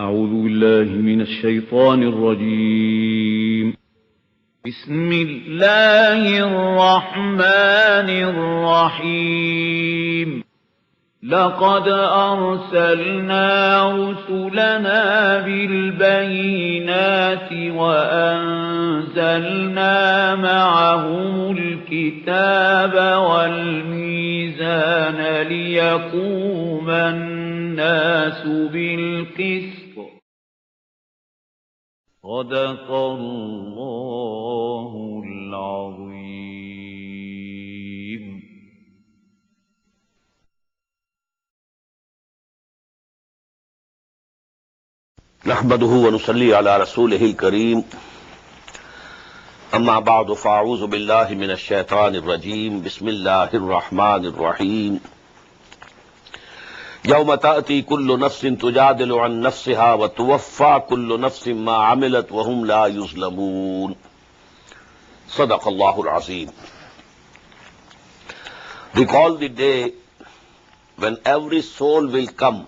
أعوذ بالله من الشيطان الرجيم. بسم الله الرحمن الرحيم. لقد أرسلنا رسلنا بالبينات وأنزلنا معهم الكتاب والميزان ليقوم الناس بالقسط. صدق الله العظيم. نحمده ونصلي على رسوله الكريم أما بعد فأعوذ بالله من الشيطان الرجيم بسم الله الرحمن الرحيم يوم تأتي كل نفس تجادل عن نفسها وتوفى كل نفس ما عملت وهم لا يظلمون صدق الله العظيم. Recall the day when every soul will come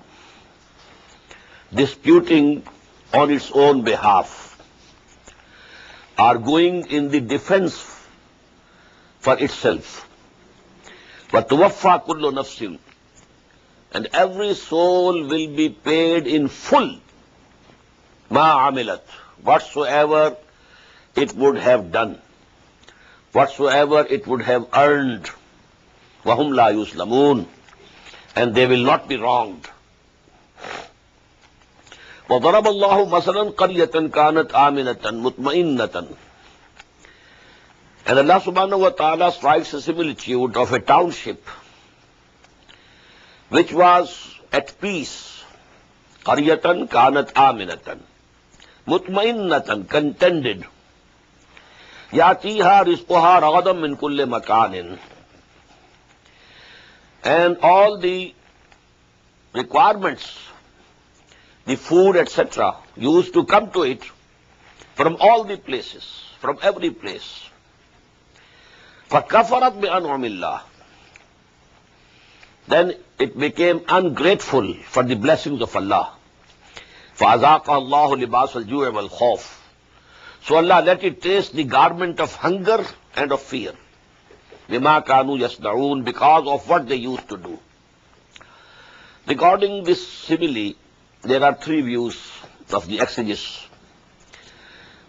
disputing on its own behalf, arguing in the defense for itself. وَتُوَفَّى كُلُّ نَفْسٍ, and every soul will be paid in full مَا عَمِلَتْ, whatsoever it would have done, whatsoever it would have earned. وَهُمْ لَا يُظْلَمُونَ, and they will not be wronged. وَضَرَبَ اللَّهُ مَثَلًا قَرْيَةً كَانَتْ آمِنَةً مُطْمَئِنَّةً, and Allah subhanahu wa ta'ala strikes a similitude of a township which was at peace. قَرْيَةً كَانَتْ آمِنَةً مُطْمَئِنَّةً, contented. يَأْتِيهَا رِزْقُهَا رَغَدًا مِنْ كُلِّ مَكَانٍ, and all the requirements, the food, etc., used to come to it from all the places, from every place. فَكَفَرَتْ بِأَنْعُمِ اللَّهِ, then it became ungrateful for the blessings of Allah. فَأَذَاقَ اللَّهُ لِبَاسَ الْجُوعِ وَالْخَوْفِ, so Allah let it taste the garment of hunger and of fear. بِمَا كَانُوا يَصْنَعُونَ, because of what they used to do. Regarding this simile, there are three views of the exegesis.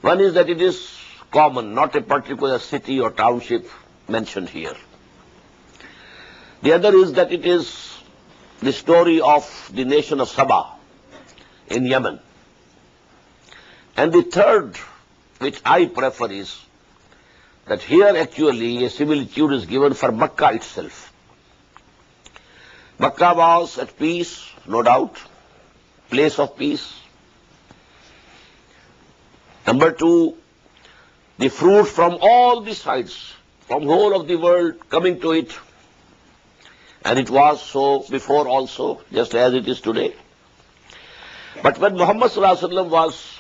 One is that it is common, not a particular city or township mentioned here. The other is that it is the story of the nation of Saba in Yemen. And the third, which I prefer, is that here actually a similitude is given for Makkah itself. Makkah was at peace, no doubt, place of peace. Number two, the fruit from all the sides, from whole of the world coming to it. And it was so before also, just as it is today. But when Muhammad sallallahu alaihi wasallam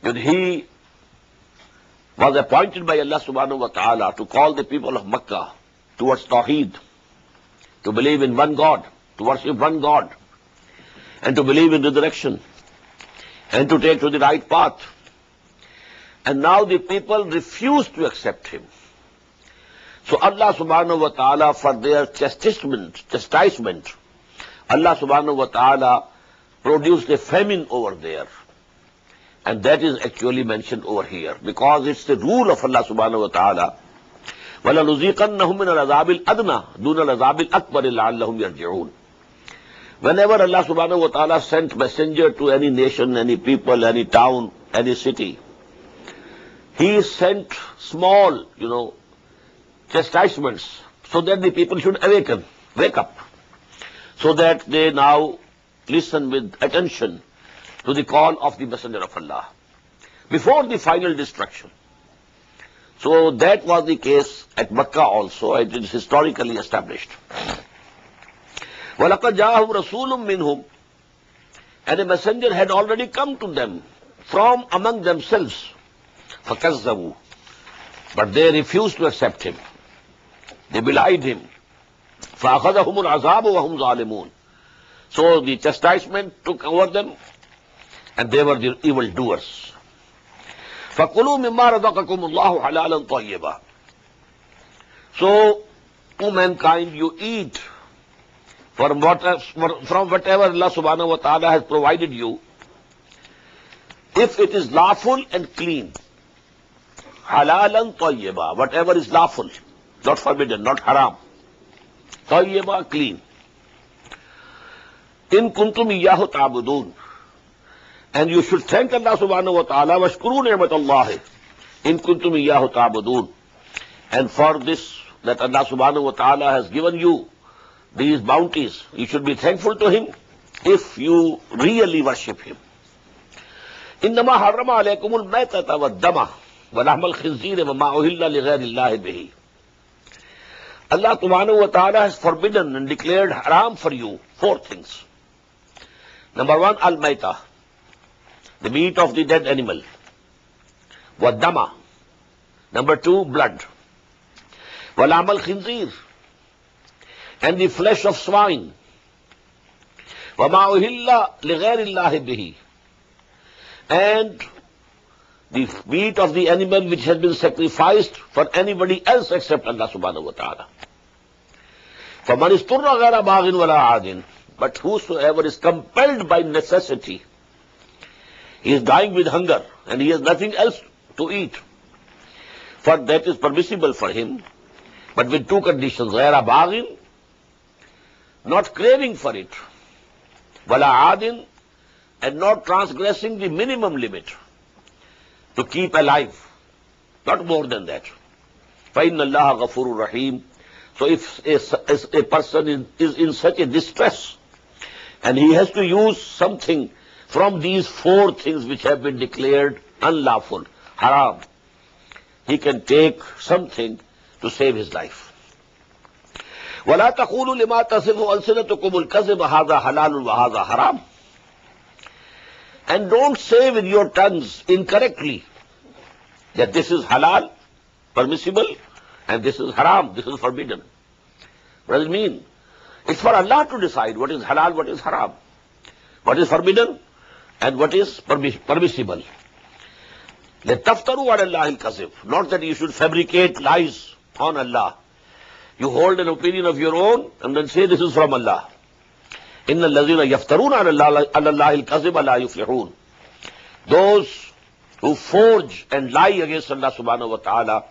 when he was appointed by Allah subhanahu wa ta'ala to call the people of Makkah towards Tawheed, to believe in one God, to worship one God, and to believe in resurrection, and to take to the right path. And now the people refuse to accept him. So Allah subhanahu wa ta'ala, for their chastisement, Allah subhanahu wa ta'ala produced a famine over there. And that is actually mentioned over here, because it's the rule of Allah subhanahu wa ta'ala. وَلَنُذِيقَنَّهُمْ مِنَ الْعَذَابِ الْأَدْنَى دُونَ الْعَذَابِ الْأَكْبَرِ لَعَلَّهُمْ يَرْجِعُونَ. Whenever Allah subhanahu wa ta'ala sent messenger to any nation, any people, any town, any city, he sent small, chastisements, so that the people should wake up, so that they now listen with attention to the call of the messenger of Allah before the final destruction. So that was the case at Makkah also. It is historically established. وَلَقَدْ جَاءَهُمْ رَسُولٌ مِّنْهُمْ, and a messenger had already come to them from among themselves. فَكَذَّبُوا, but they refused to accept him. They belied him. فَأَخَذَهُمُ الْعَذَابُ وَهُمْ ظَالِمُونَ, So the chastisement took over them, and they were the evildoers. فَكُلُوا مِمَّا رَزَقَكُمُ اللَّهُ حَلَالًا طَيِّبًا. So, O mankind, you eat from whatever Allah subhanahu wa ta'ala has provided you, if it is lawful and clean. Halalan tayyiba, whatever is lawful, not forbidden, not haram. Tayyiba, clean. In kuntum iyyahu ta'budun. And you should thank Allah subhanahu wa ta'ala, washkuru ni'matallahi, in kuntum iyyahu ta'budun. And for this, that Allah subhanahu wa ta'ala has given you these bounties, you should be thankful to Him if you really worship Him. إنما حرم عليكم الميتة والدم ولحم الخنزير وما أهل لغير الله به. Allah subhanahu wa ta'ala has forbidden and declared haram for you 4 things. Number 1, al-mayta, the meat of the dead animal. Waddama. Number 2, blood. Walam al-khinzir, and the flesh of swine. Wama uhilla lighayri Allahi bihi, and the meat of the animal which has been sacrificed for anybody else except Allah subhanahu wa ta'ala. فَمَنِ اسْتُرَّ غَيْرَ بَاغٍ وَلَا عَادٍ. But whosoever is compelled by necessity, he is dying with hunger and he has nothing else to eat, for that is permissible for him, but with 2 conditions: غَيْرَ بَاغٍ, not craving for it, وَلَا عَادٍ, and not transgressing the minimum limit to keep alive, not more than that. فَإِنَّ اللَّهَ غَفُورٌ رَحِيمٌ. So if a person is in such a distress and he has to use something from these 4 things which have been declared unlawful, haram, he can take something to save his life. وَلَا تَقُولُوا لِمَا تَصِفُ أَلْسِنَتُكُمُ الْكَذِبَ هَذَا حَلَالٌ وَهَذَا حَرَامٌ. And don't say with your tongues incorrectly that this is halal, permissible, and this is haram, this is forbidden. What does it mean? It's for Allah to decide what is halal, what is haram, what is forbidden, and what is permissible. لَتَفْتَرُوا عَلَى اللَّهِ الْكَذِبَ. Not that you should fabricate lies on Allah. You hold an opinion of your own and then say this is from Allah. إِنَّ الَّذِينَ يَفْتَرُونَ عَلَى اللَّهِ الْكَذِبَ لَا يُفْلِحُونَ. Those who forge and lie against Allah subhanahu wa ta'ala,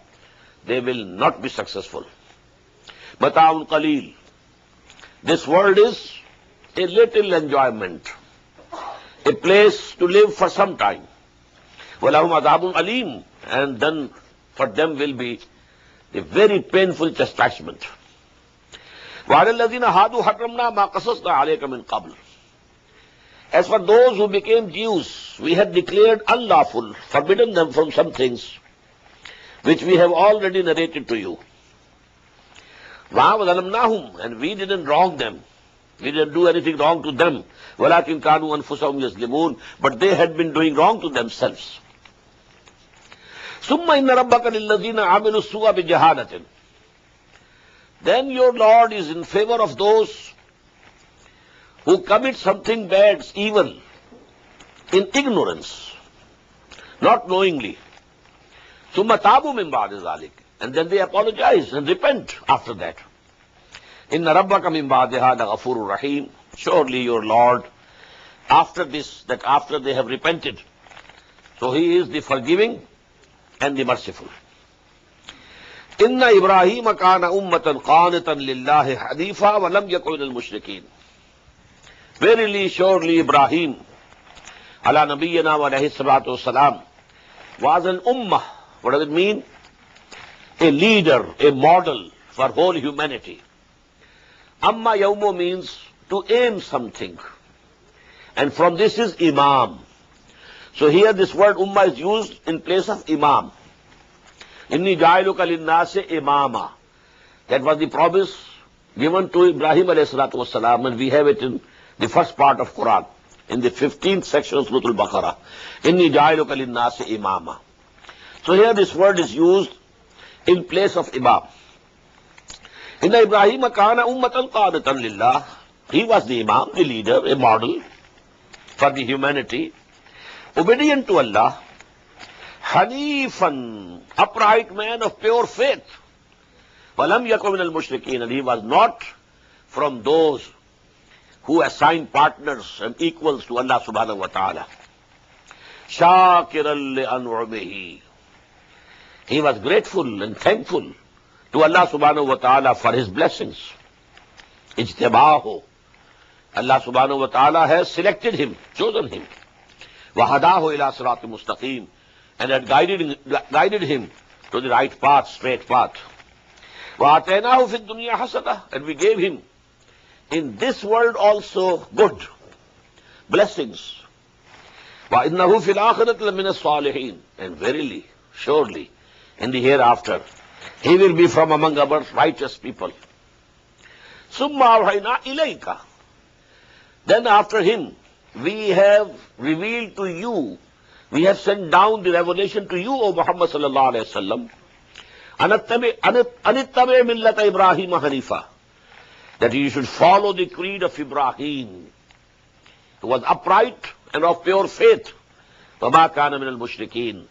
they will not be successful. مَتَاعٌ قَلِيلٌ. This world is a little enjoyment, a place to live for some time. وَلَهُمْ عَذَابٌ أَلِيمٌ. And then for them will be a very painful chastisement. وَعَلَى الَّذِينَ هَادُوا حَرَّمْنَا مَا قَصَصْنَا عَلَيْكَ مِنْ قَبْلِ. As for those who became Jews, we had declared unlawful, forbidden them from some things which we have already narrated to you. وَظَلَمْنَاهُمْ. And we didn't wrong them. We didn't do anything wrong to them. وَلَكِنْ كَانُوا أَنفُسَهُمْ يَظْلِمُونَ. But they had been doing wrong to themselves. ثُمَّ إِنَّ رَبَّكَ لِلَّذِينَ عَمِلُوا السُّوءَ بِجَهَالَةٍ. Then your Lord is in favor of those who commit something bad, evil, in ignorance, not knowingly. ثُمَّ تَابُوا مِنْ بَعْدِ ذَلِكَ. And then they apologize and repent after that. إِنَّ رَبَّكَ مِنْ بَعْدِهَا لَغَفُورٌ رَحِيمٌ. Surely your Lord, after this, that after they have repented, so He is the forgiving and the merciful. إِنَّ إِبْرَاهِيمَ كَانَ أُمَّةً قَانِتًا لِلَّهِ حَنِيفًا وَلَمْ يَكُنْ مِنَ الْمُشْرِكِينَ. Verily, surely Ibrahim, ala nabiyyina wa alayhi salatu wasalam, was an ummah. What does it mean? A leader, a model for whole humanity. Amma yawmo means to aim something. And from this is imam. So here this word ummah is used in place of imam. Inni ja'iluka linnasi imama. That was the promise given to Ibrahim alayhi salatu wasalam, and we have it in the first part of Quran, in the 15th section of Surah Al-Baqarah. Inni ja'iluka linnasi imama. So here this word is used in place of imam. Inna Ibrahim kana ummatan qanatan lillah. He was the Imam, the leader, a model for the humanity, obedient to Allah, Hanifan, upright man of pure faith. Walam yakun min al-mushrikeen, and he was not from those who assign partners and equals to Allah subhanahu wa ta'ala. Shakiran li an'umihi. He was grateful and thankful to Allah subhanahu wa ta'ala for his blessings. Ijtabahu. Allah subhanahu wa ta'ala has selected him, chosen him. Wahadahu ila sirat mustaqim, and had guided him to the right path, straight path. وَآتَيْنَاهُ فِي الدُّنْيَا حَسَنَةً, and we gave him in this world also good blessings. وَإِنَّهُ فِي الْآخِرَةِ لَمِنَ الصَّالِحِينَ, and verily, surely, in the hereafter, he will be from among our righteous people. ثُمَّ أَوْحَيْنَا إِلَيْكَ, then after him, we have revealed to you, we have sent down the revelation to you, O Muhammad sallallahu alayhi wa sallam, anittabi millata Ibrahim hanifa, that you should follow the creed of Ibrahim, who was upright and of pure faith. وَمَا كَانَ مِنَ الْمُشْرِكِينَ,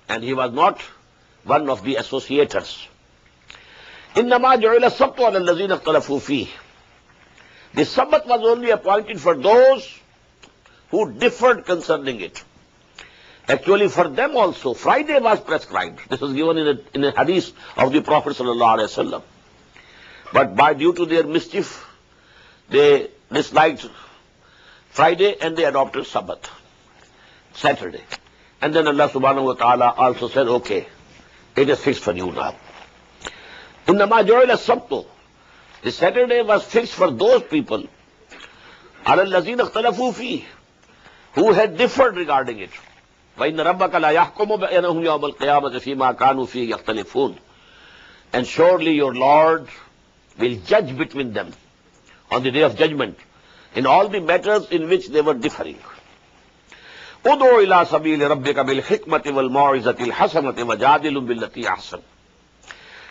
and he was not one of the associators. إِنَّمَا جُعِلَ السَّبْتُ عَلَى الَّذِينَ اخْتَلَفُوا فِيهِ, the Sabbath was only appointed for those who differed concerning it. Actually, for them also, Friday was prescribed. This was given in a hadith of the Prophet ﷺ. But due to their mischief, they disliked Friday and they adopted Sabbath, Saturday. And then Allah subhanahu wa ta'ala also said, okay, it is fixed for you now. إِنَّمَا جُعِلَ السَّبْتُ, the Saturday was fixed for those people, عَلَى الَّذِينَ اخْتَلَفُوا فِيهِ, who had differed regarding it. وَإِنَّ رَبَّكَ لَا يَحْكُمُ بَيْنَهُمْ يَوْمَ الْقِيَامَةِ فِي مَا كَانُوا فِيهِ يَخْتَلِفُونَ, and surely your Lord will judge between them on the day of judgment in all the matters in which they were differing. اُدْعُوا إِلَىٰ سَبِيلِ رَبِّكَ بِالْحِكْمَةِ وَالْمَوْعِظَةِ الْحَسَنَةِ وَجَادِلْهُمْ بِالَّتِي أَحْسَنُ.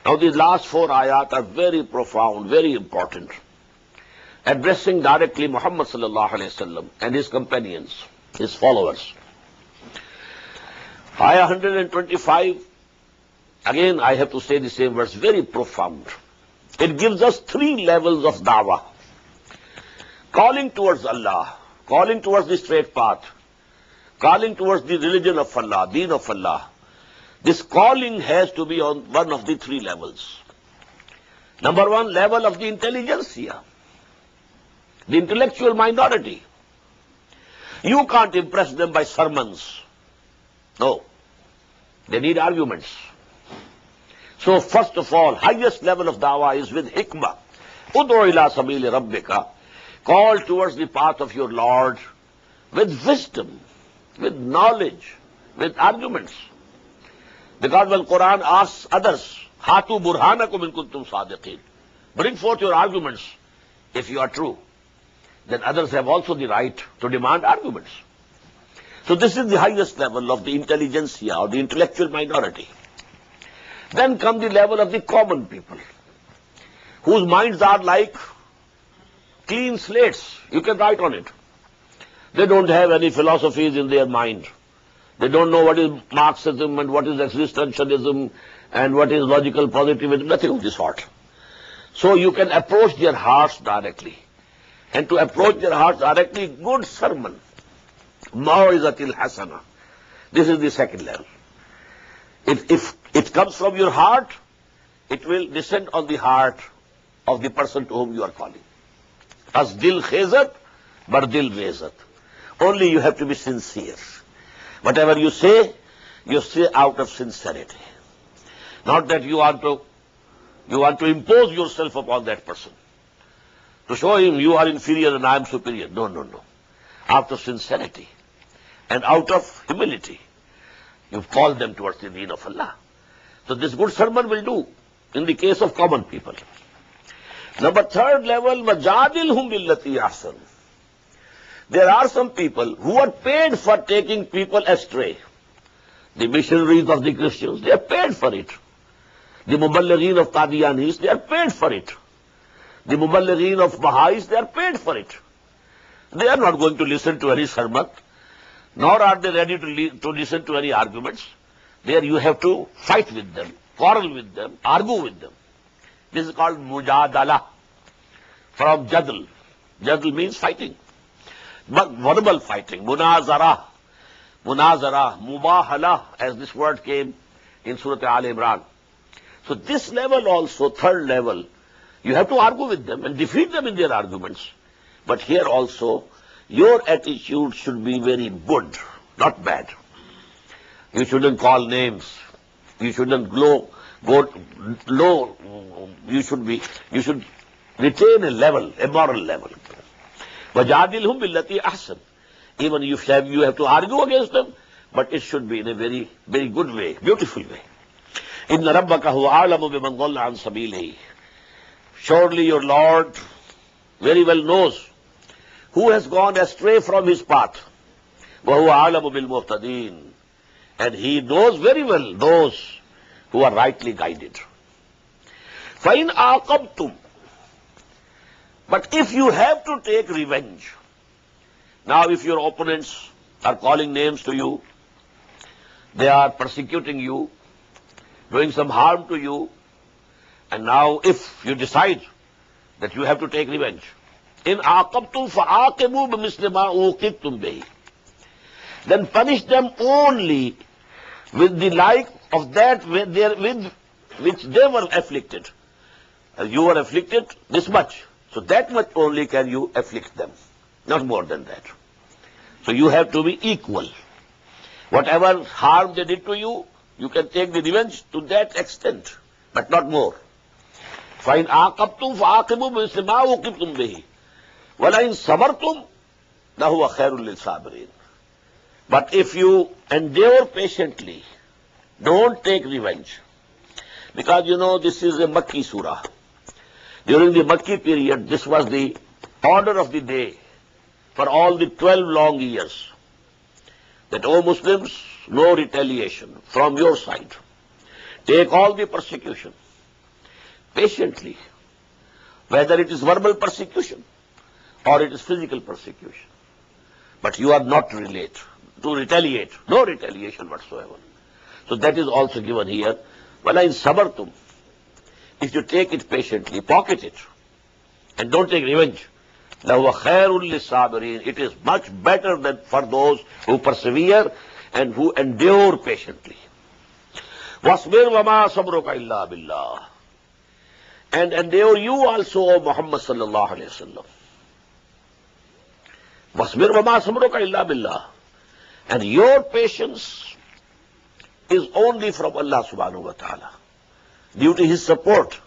Now these last 4 ayat are very profound, very important, addressing directly Muhammad sallallahu alayhi wa sallam and his companions, his followers. Ayah 125, again I have to say the same verse, very profound. It gives us 3 levels of da'wah. Calling towards Allah, calling towards the straight path, calling towards the religion of Allah, deen of Allah. This calling has to be on one of the 3 levels. Number 1, level of the intelligentsia, the intellectual minority. You can't impress them by sermons. No. They need arguments. So first of all, highest level of da'wah is with hikmah. Ud'u ila sabili rabbika, call towards the path of your Lord with wisdom, with knowledge, with arguments. Because when Quran asks others, Hatu burhanakum in kuntum sadiqin, bring forth your arguments if you are true, then others have also the right to demand arguments. So this is the highest level of the intelligentsia or the intellectual minority. Then come the level of the common people, whose minds are like clean slates. You can write on it. They don't have any philosophies in their mind. They don't know what is Marxism and what is existentialism and what is logical positivism, nothing of the sort. So you can approach their hearts directly. And to approach their hearts directly, good sermon, Mau'izatil Hasana. This is the second level. If it comes from your heart, it will descend on the heart of the person to whom you are calling. As dil khezat, bar dil rezat. Only you have to be sincere. Whatever you say out of sincerity. Not that you want to impose yourself upon that person, to show him you are inferior and I am superior. No, no, no. Out of sincerity and out of humility, you call them towards the deen of Allah. So this good sermon will do in the case of common people. Number 3rd level, وَجَادِلْهُمْ بِالَّتِي أَحْسَنُ. There are some people who are paid for taking people astray. The missionaries of the Christians, they are paid for it. The Muballighin of Qadianis, they are paid for it. The Muballighin of Baha'is, they are paid for it. They are not going to listen to any sermon, nor are they ready to listen to any arguments. There you have to fight with them, quarrel with them, argue with them. This is called mujadala, from jadl. Jadl means fighting, but verbal fighting, munazara, mubahala, as this word came in Surah Al Imran. So this level also, third level, you have to argue with them and defeat them in their arguments. But here also, your attitude should be very good, not bad. You shouldn't call names. You shouldn't go low. You should retain a level, a moral level. وَجَادِلْهُمْ بِالَّتِي أَحْسَنُ. Even you have to argue against them, but it should be in a very, very good way, beautiful way. إِنَّ رَبَّكَ هُوَ أَعْلَمُ بِمَنْ ضَلَّ عَنْ سَبِيلِهِ. Surely your Lord very well knows who has gone astray from his path. وَهُوَ أَعْلَمُ بِالْمُهْتَدِينَ. And he knows very well those who are rightly guided. فَإِنْ عَاقَبْتُمْ. But if you have to take revenge, now if your opponents are calling names to you, they are persecuting you, doing some harm to you, and now if you decide that you have to take revenge, in aqabtum fa'aqibu bimithli ma uqibtum bihi, then punish them only with the like of that with which they were afflicted. You were afflicted this much, so that much only can you afflict them, not more than that. So you have to be equal. Whatever harm they did to you, you can take the revenge to that extent, but not more. فَإِنْ عَاقَبْتُمْ فَعَاقِبُوا بِمِثْلِ مَا عُوقِبْتُمْ بِهِ وَلَئِنْ صَبَرْتُمْ لَهُوَ خَيْرٌ لِلصَّابِرِينَ. But if you endure patiently, don't take revenge. Because you know this is a Makki surah. During the Makki period, this was the order of the day for all the 12 long years. That, O Muslims, no retaliation from your side. Take all the persecution patiently, whether it is verbal persecution or it is physical persecution. But you are not to retaliate, no retaliation whatsoever. So that is also given here. وَلَئِنْ صَبَرْتُمْ. If you take it patiently, pocket it, and don't take revenge, لَهُوَ خَيْرٌ لِلصَّابِرِينَ. It is much better than for those who persevere and who endure patiently. وَاصْبِرْ وَمَا صَبْرُكَ إِلَّا بِاللَّهِ. And endure you also, O Muhammad sallallahu alayhi wa sallam. وَاصْبِرْ وَمَا صَبْرُكَ إِلَّا بِاللَّهِ. And your patience is only from Allah subhanahu wa ta'ala, due to His support,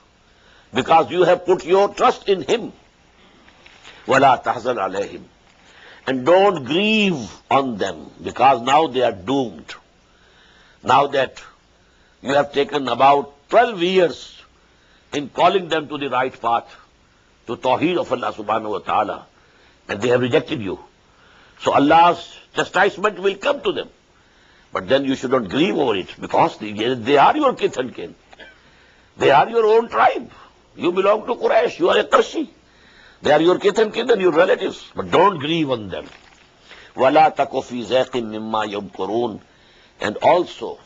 because you have put your trust in Him. وَلَا تَحْزَنْ عَلَيْهِمْ. And don't grieve on them, because now they are doomed. Now that you have taken about 12 years in calling them to the right path, to Tawheed of Allah subhanahu wa ta'ala, and they have rejected you. So Allah's chastisement will come to them. But then you should not grieve over it, because they are your kith and kin. They are your own tribe. You belong to Quraysh. You are a Qurayshi. They are your kith and kin and your relatives. But don't grieve on them. وَلَا تَكُ فِي زَيْقٍ مِمَّا يَمْكُرُونَ. And also,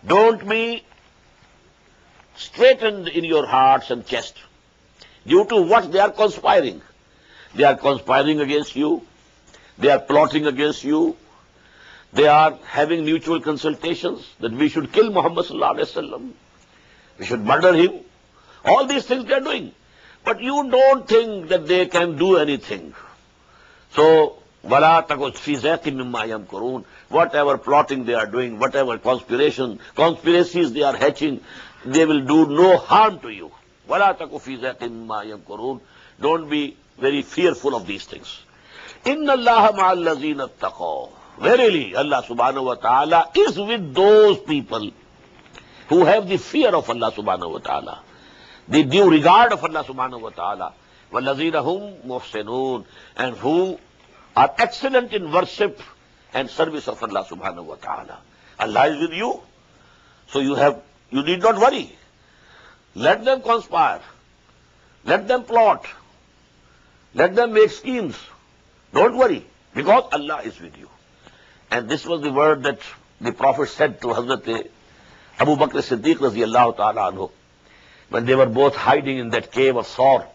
don't be straitened in your hearts and chest due to what they are conspiring. They are conspiring against you. They are plotting against you. They are having mutual consultations that we should kill Muhammad sallallahu alaihi wasallam. We should murder him. All these things they are doing. But you don't think that they can do anything. So, وَلَا تَكُ فِي زَيْقٍ مِمَّا يَمْكُرُونَ. Whatever plotting they are doing, whatever conspiracies they are hatching, they will do no harm to you. وَلَا تَكُ فِي زَيْقٍ مِمَّا يَمْكُرُونَ. Don't be very fearful of these things. إِنَّ اللَّهَ مَعَ الَّذِينَ اتَّقَوْا. Verily, Allah subhanahu wa ta'ala is with those people who have the fear of Allah subhanahu wa ta'ala, the due regard of Allah subhanahu wa ta'ala, وَالَّذِينَ هُمْ مُحْسِنُونَ, and who are excellent in worship and service of Allah subhanahu wa ta'ala. Allah is with you, so you need not worry. Let them conspire. Let them plot. Let them make schemes. Don't worry, because Allah is with you. And this was the word that the Prophet said to Hazrat Abu Bakr Siddiq radiallahu ta'ala anhu, when they were both hiding in that cave of Saur.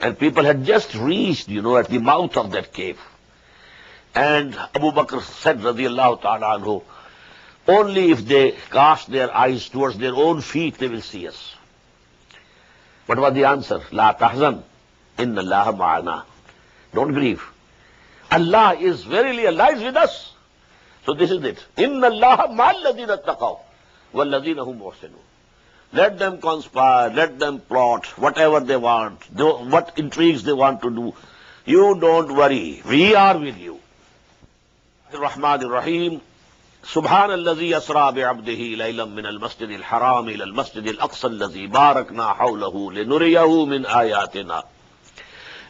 And people had just reached, at the mouth of that cave. And Abu Bakr said radiallahu ta'ala anhu, only if they cast their eyes towards their own feet, they will see us. What was the answer? La tahzan, inna Allah ma'ana. Don't grieve. Allah is with us. So this is it. Inna Allah ma'alladina taqaw, walladina hum muhsinun. Let them conspire, let them plot, whatever they want, what intrigues they want to do. You don't worry. We are with you. Ar-Rahman Ar-Rahim. سبحان الذي أسرى بعبده ليلا من المسجد الحرام إلى المسجد الأقصى الذي باركنا حوله لنريه من آياتنا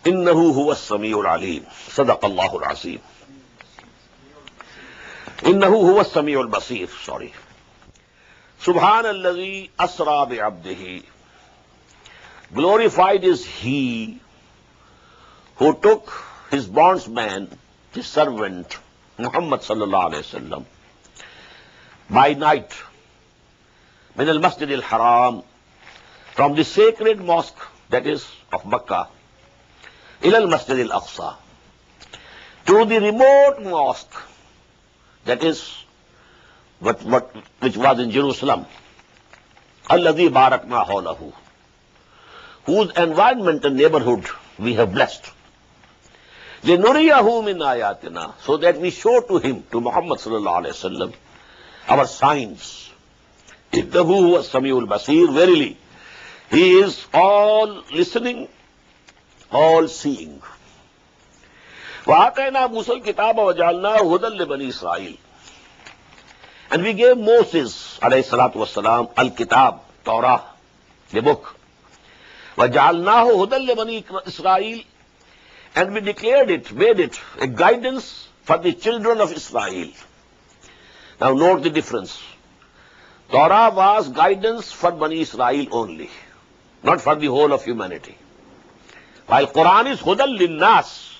إنه هو السميع العليم صدق الله العظيم إنه هو السميع البصير سبحان الذي أسرى بعبده. Glorified is he who took his bondsman, his servant Muhammad sallallahu alayhi wa sallam, by night, min al-Masjid al-Haram, from the sacred mosque, that is, of Makkah, ila al-Masjid al-Aqsa, to the remote mosque, that is, which was in Jerusalem, alladhi barakna hawlahu, whose environment and neighborhood we have blessed. لِنُرِيَهُ مِنْ آيَاتِنَا, so that we show to him, to Muhammad sallallahu alayhi wa sallam, our signs. إِنَّهُ هُوَ السَّمِيعُ الْبَصِيرُ. Verily, he is all listening, all seeing. وَآتَيْنَا مُوسَى الْكِتَابَ وَجَعَلْنَاهُ هُدًى لِبَنِي إِسْرَائِيلَ. And we gave Moses alayhi salatu wasalam al-Kitab, Torah, the book. وَجَعَلْنَاهُ هُدًى لِبَنِي إِسْرَائِيلَ. And we declared it, made it a guidance for the children of Israel. Now note the difference. Torah was guidance for Bani Israel only, not for the whole of humanity. While Quran is Hudan Linnas,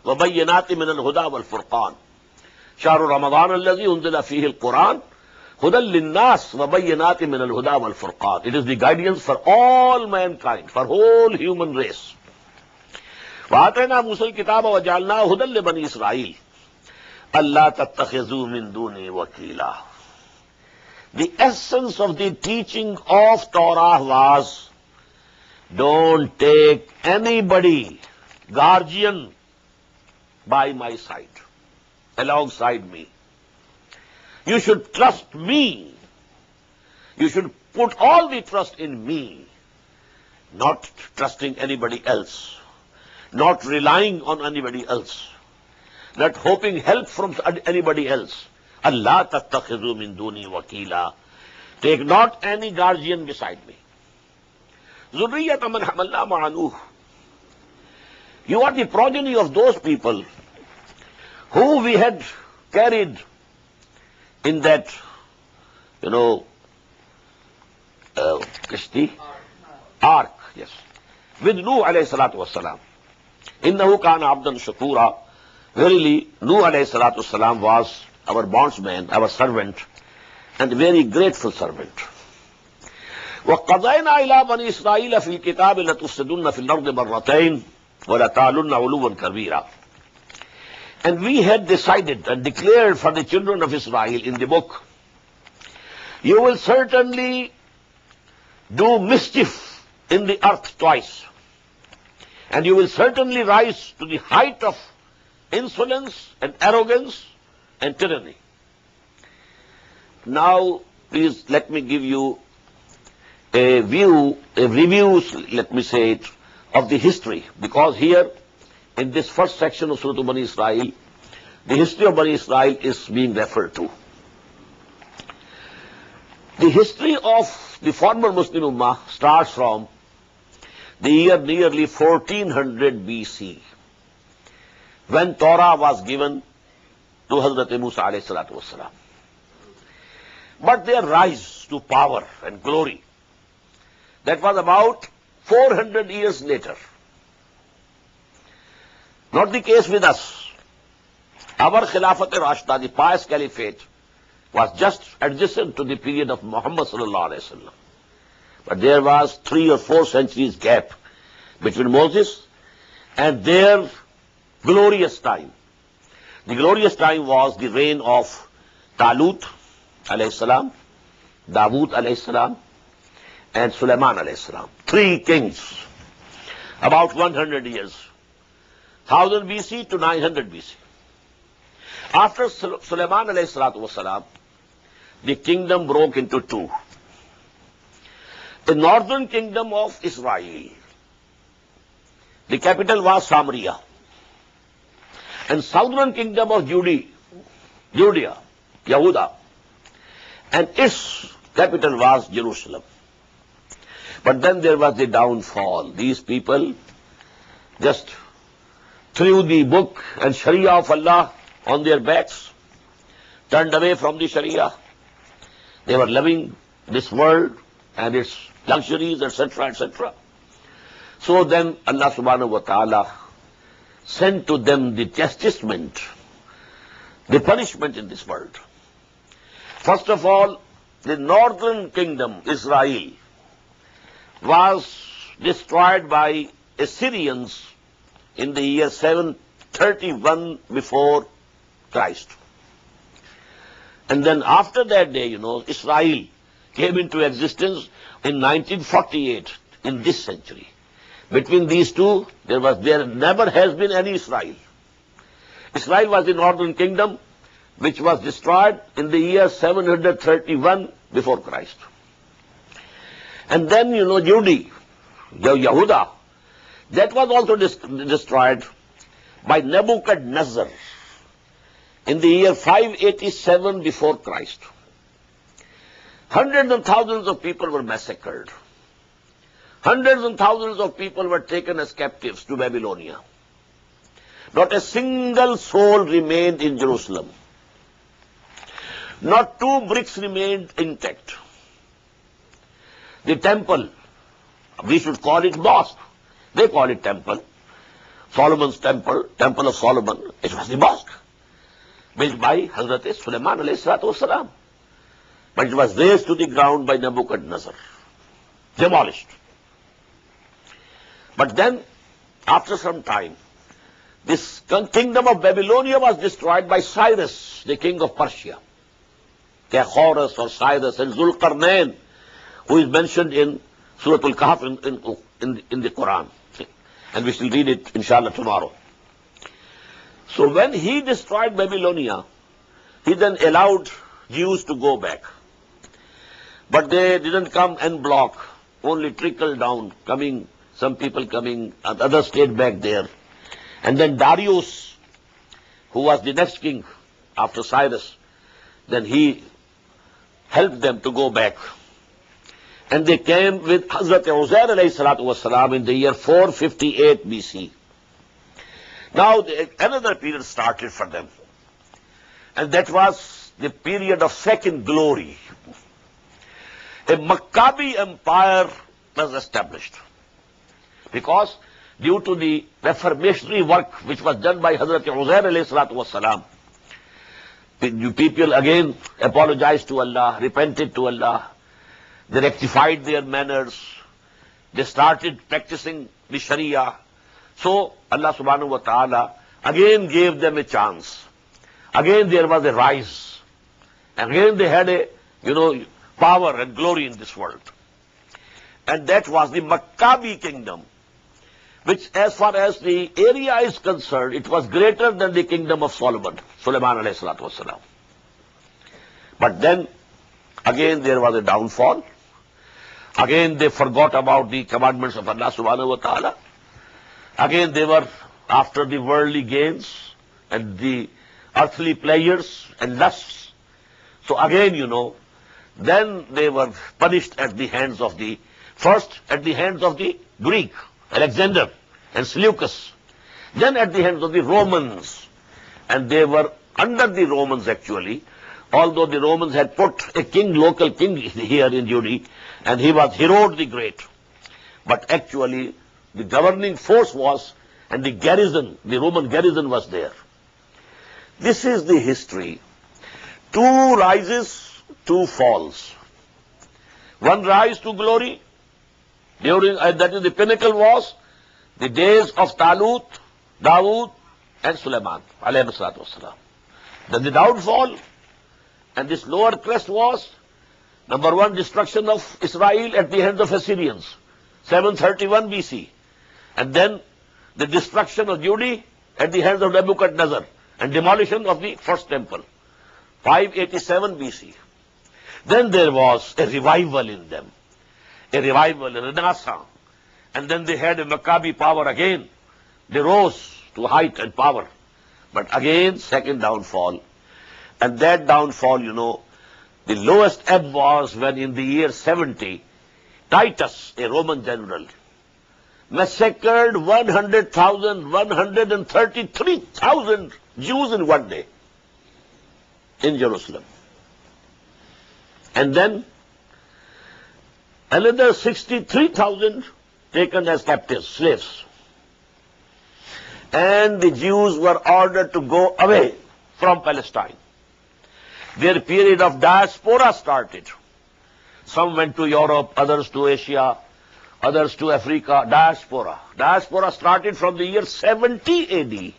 وَبَيِّنَاتٍ مِنَ الْهُدَى وَالْفُرْقَانِ. شهر رمضان الذي أنزل فيه القرآن هدى للناس وبينات من الهدى والفرقان. It is the guidance for all mankind, for whole human race. وآتينا موسى الكتاب وجعلناه هدى لبني إسرائيل ألا تتخذوا من دوني وكيلا. The essence of the teaching of Torah was, don't take anybody, guardian, by my side, alongside me. You should trust me. You should put all the trust in me, not trusting anybody else, not relying on anybody else, not hoping help from anybody else. Allah tattakhidhu min duni wakila. Take not any guardian beside me. Zurriyata man hamalna ma'a Nuh. You are the progeny of those people who we had carried in that, kishti, ark, yes, with Nuh alayhi salatu wassalam. Innahu kana abdan shakura. Verily, Nuh alayhi salatu wassalam was our bondsman, our servant, and very grateful servant. وَقَضَيْنَا إِلَىٰ بَنِي إِسْرَائِيلَ فِي الْكِتَابِ لَتُفْسِدُنَّ فِي الْأَرْضِ مَرَّتَيْنِ وَلَتَعْلُنَّ عُلُوًّا كَبِيرًا. And we had decided and declared for the children of Israel in the book, you will certainly do mischief in the earth twice, and you will certainly rise to the height of insolence and arrogance and tyranny. Now, please let me give you a review, let me say it, of the history, because here in this first section of Surah Bani Israel, the history of Bani Israel is being referred to. The history of the former Muslim Ummah starts from the year nearly 1400 BC, when Torah was given to Hazrat Musa alayhi salatu wassalam. But their rise to power and glory, that was about 400 years later. Not the case with us. Our Khilafat Rashida, the pious caliphate, was just adjacent to the period of Muhammad sallallahu alaihi wasallam. But there was 3 or 4 centuries gap between Moses and their glorious time. The glorious time was the reign of Talut alayhi salam, Dawood alayhi salam, and Sulaiman alayhi salam. 3 kings, about 100 years, 1000 BC to 900 BC. After Sulaiman alayhi salatu wasalam, the kingdom broke into 2. The northern kingdom of Israel, the capital was Samaria, and southern kingdom of Judea, Yehuda, and its capital was Jerusalem. But then there was the downfall. These people just threw the book and Sharia of Allah on their backs, turned away from the Sharia. They were loving this world and its luxuries, etc., etc. So then Allah subhanahu wa ta'ala sent to them the chastisement, the punishment in this world. First of all, the northern kingdom, Israel, was destroyed by Assyrians in the year 731 before Christ. And then after that day, Israel came into existence in 1948, in this century. Between these two, there never has been any Israel. Israel was the northern kingdom, which was destroyed in the year 731 before Christ. And then, Yehuda, that was also destroyed by Nebuchadnezzar in the year 587 before Christ. Hundreds and thousands of people were massacred. Hundreds and thousands of people were taken as captives to Babylonia. Not a single soul remained in Jerusalem. Not 2 bricks remained intact. The temple, we should call it mosque. They call it temple. Solomon's temple, Temple of Solomon, it was the mosque built by Hazrat Sulaiman alayhi salatu wasalam. But it was razed to the ground by Nebuchadnezzar, demolished. But then, after some time, this kingdom of Babylonia was destroyed by Cyrus, the king of Persia. Horus or Cyrus and Zulqarnain, who is mentioned in Surah Al-Kahf in the Quran. And we shall read it, inshallah, tomorrow. So when he destroyed Babylonia, he then allowed Jews to go back. But they didn't come en bloc, only trickled down, some people coming, and others stayed back there. And then Darius, who was the next king after Cyrus, then he helped them to go back. And they came with Hazrat Uzair alayhi salatu wasalam in the year 458 BC. Now another period started for them. And that was the period of second glory. A Maccabi empire was established. Because due to the reformatory work which was done by Hazrat Uzair alayhi salatu wasalam, the people again apologized to Allah, repented to Allah. They rectified their manners. They started practicing the Sharia. So Allah subhanahu wa ta'ala again gave them a chance. Again there was a rise. Again they had a, power and glory in this world. And that was the Maccabi kingdom, which as far as the area is concerned, it was greater than the kingdom of Sulaiman alayhi salatu wasalam. But then again there was a downfall. Again they forgot about the commandments of Allah subhanahu wa ta'ala. Again they were after the worldly gains and the earthly pleasures and lusts. So again, then they were punished at the hands of first at the hands of the Greek, Alexander and Seleucus. Then at the hands of the Romans. And they were under the Romans actually, although the Romans had put a local king here in Judea, and he was Herod the Great. but actually the governing force was, and the garrison, the Roman garrison was there. This is the history. Two rises, two falls. One rise to glory, during that is the pinnacle was the days of Talut, Dawood, and Sulaiman, alayhi salatu wassalam. Then the downfall, and this lower crest was, number one, destruction of Israel at the hands of Assyrians, 731 BC. And then the destruction of Judea at the hands of Nebuchadnezzar and demolition of the first temple, 587 BC. Then there was a revival in them, a revival, a renaissance. And then they had a Maccabi power again. They rose to height and power. But again, second downfall. And that downfall, the lowest ebb was when in the year 70, Titus, a Roman general, massacred 133,000 Jews in one day in Jerusalem. And then another 63,000 taken as captives, slaves. And the Jews were ordered to go away from Palestine. Their period of diaspora started. Some went to Europe, others to Asia, others to Africa. Diaspora. Diaspora started from the year 70 AD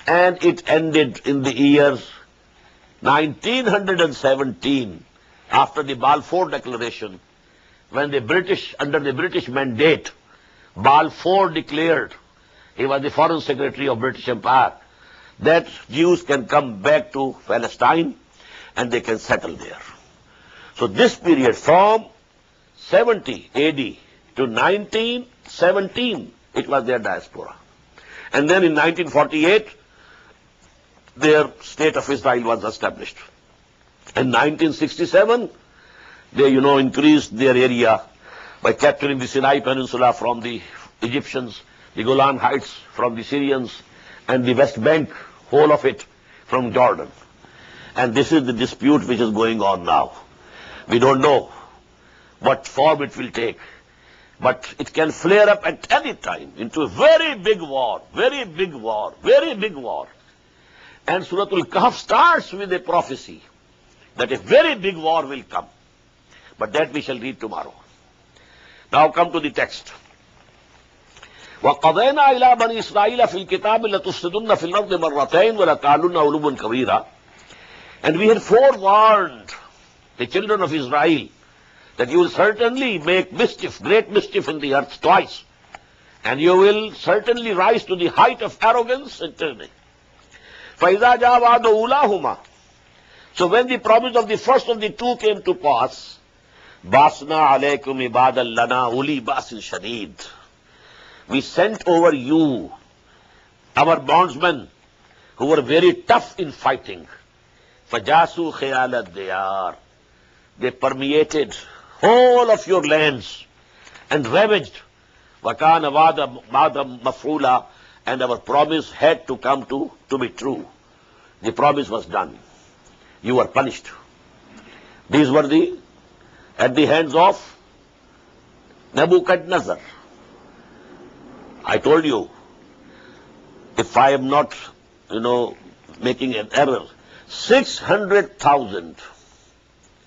and it ended in the year 1917 after the Balfour Declaration, when the British, under the British mandate, Balfour declared, he was the Foreign Secretary of British Empire, that Jews can come back to Palestine and they can settle there. So this period from 70 AD to 1917, it was their diaspora. And then in 1948, their state of Israel was established. In 1967, they, increased their area by capturing the Sinai Peninsula from the Egyptians, the Golan Heights from the Syrians, and the West Bank, whole of it, from Jordan. And this is the dispute which is going on now. We don't know what form it will take, but it can flare up at any time into a very big war, very big war, very big war. And Surah Al-Kahf starts with a prophecy that a very big war will come. But that we shall read tomorrow. Now come to the text. وَقَضَيْنَا إِلَىٰ بَنِي إِسْرَائِيلَ فِي الْكِتَابِ لَتُفْسِدُنَّ فِي الْأَرْضِ مَرَّتَيْنِ وَلَتَعْلُنَّ عُلُوًّا كَبِيرًا. And we had forewarned the children of Israel that you will certainly make mischief, great mischief in the earth twice. And you will certainly rise to the height of arrogance and tyranny. فَإِذَا جَاءَ وَعْدُ أُولَاهُمَا. So when the promise of the first of the two came to pass, بَاسْنَا عَلَيْكُمْ عِبَادًا لَنَا أُولِي بَأْسٍ شَدِيدٍ. We sent over you our bondsmen who were very tough in fighting. فَجَاسُوا خِيَالَ الدِّيَارِ. They permeated whole of your lands and ravaged. وَكَانَ وَعْدًا مَفْعُولًا. And our promise had to come to be true. The promise was done. You were punished. These were at the hands of Nebuchadnezzar. I told you, if I am not, making an error, 600,000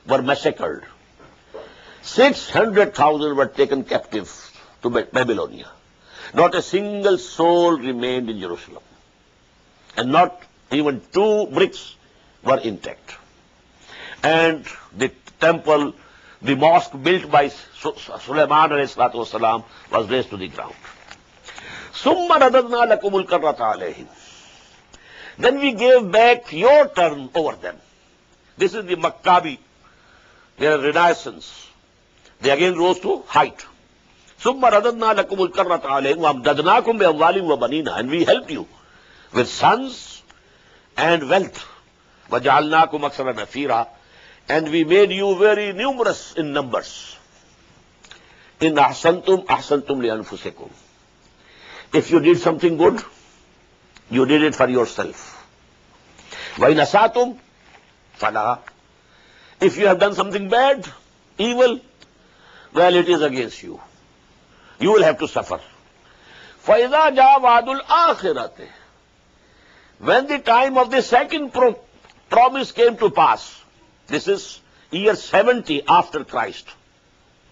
were massacred. 600,000 were taken captive to Babylonia. Not a single soul remained in Jerusalem. And not even 2 bricks were intact. And the temple, the mosque built by Sulaiman ﷺ was razed to the ground. ثُمَّ رَدَدْنَا لَكُمُ الْكَرَّةَ عَلَيْهِمْ. Then we gave back your turn over them. This is the Maccabi, their renaissance. They again rose to height. ثُمَّ رَدَدْنَا لَكُمُ الْكَرَّةَ عَلَيْهِمْ وَأَمْدَدْنَاكُمْ بِأَمْوَالٍ وَبَنِينَ. And we helped you with sons and wealth. وَجَعَلْنَاكُمْ أَكْثَرَ نَفِيرًا. And we made you very numerous in numbers. إِنْ أَحْسَنْتُمْ أَحْسَنْتُمْ لِأَنفُسِكُمْ. If you did something good, you did it for yourself. وَإِنْ أَسَأْتُمْ فَلَا. If you have done something bad, evil, well, it is against you. You will have to suffer. فَإِذَا جَاءَ وَعْدُ الْآخِرَةِ. When the time of the second promise came to pass, this is year 70 after Christ.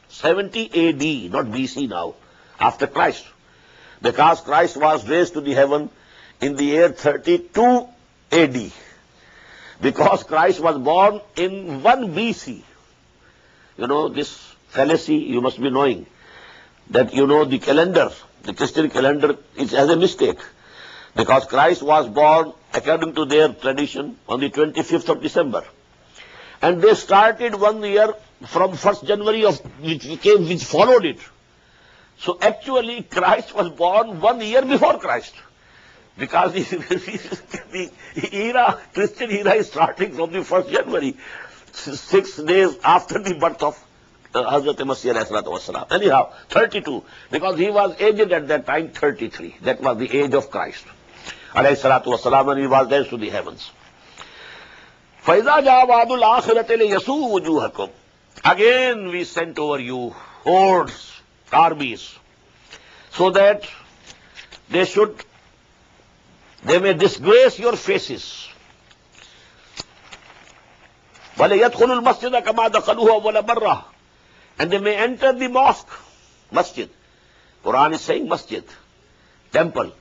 70 AD, not BC now, after Christ. Because Christ was raised to the heaven in the year 32 AD. Because Christ was born in 1 BC. You know, this fallacy you must be knowing, that the calendar, the Christian calendar, is as a mistake. Because Christ was born, according to their tradition, on the 25th of December. And they started 1 year from 1st January which followed it. So actually Christ was born 1 year before Christ. Because the Christian era is starting from the 1st January, 6 days after the birth of Hazrat Masih alayhi salatu wasalam. Anyhow, 32, because he was aged at that time 33. That was the age of Christ alayhi salatu wasalam, when he was raised to the heavens. فَإِذَا جَاءَ وَعْدُ الْآخِرَةِ لِيَسُوءُ وُجُوهَكُمْ. Again we sent over you hordes, armies, so that they may disgrace your faces. وَلَيَدْخُلُوا الْمَسْجِدَ كَمَا دَخَلُوهُ أَوَّلَ مَرَّةٍ. And they may enter the mosque, masjid. Quran is saying masjid, temple.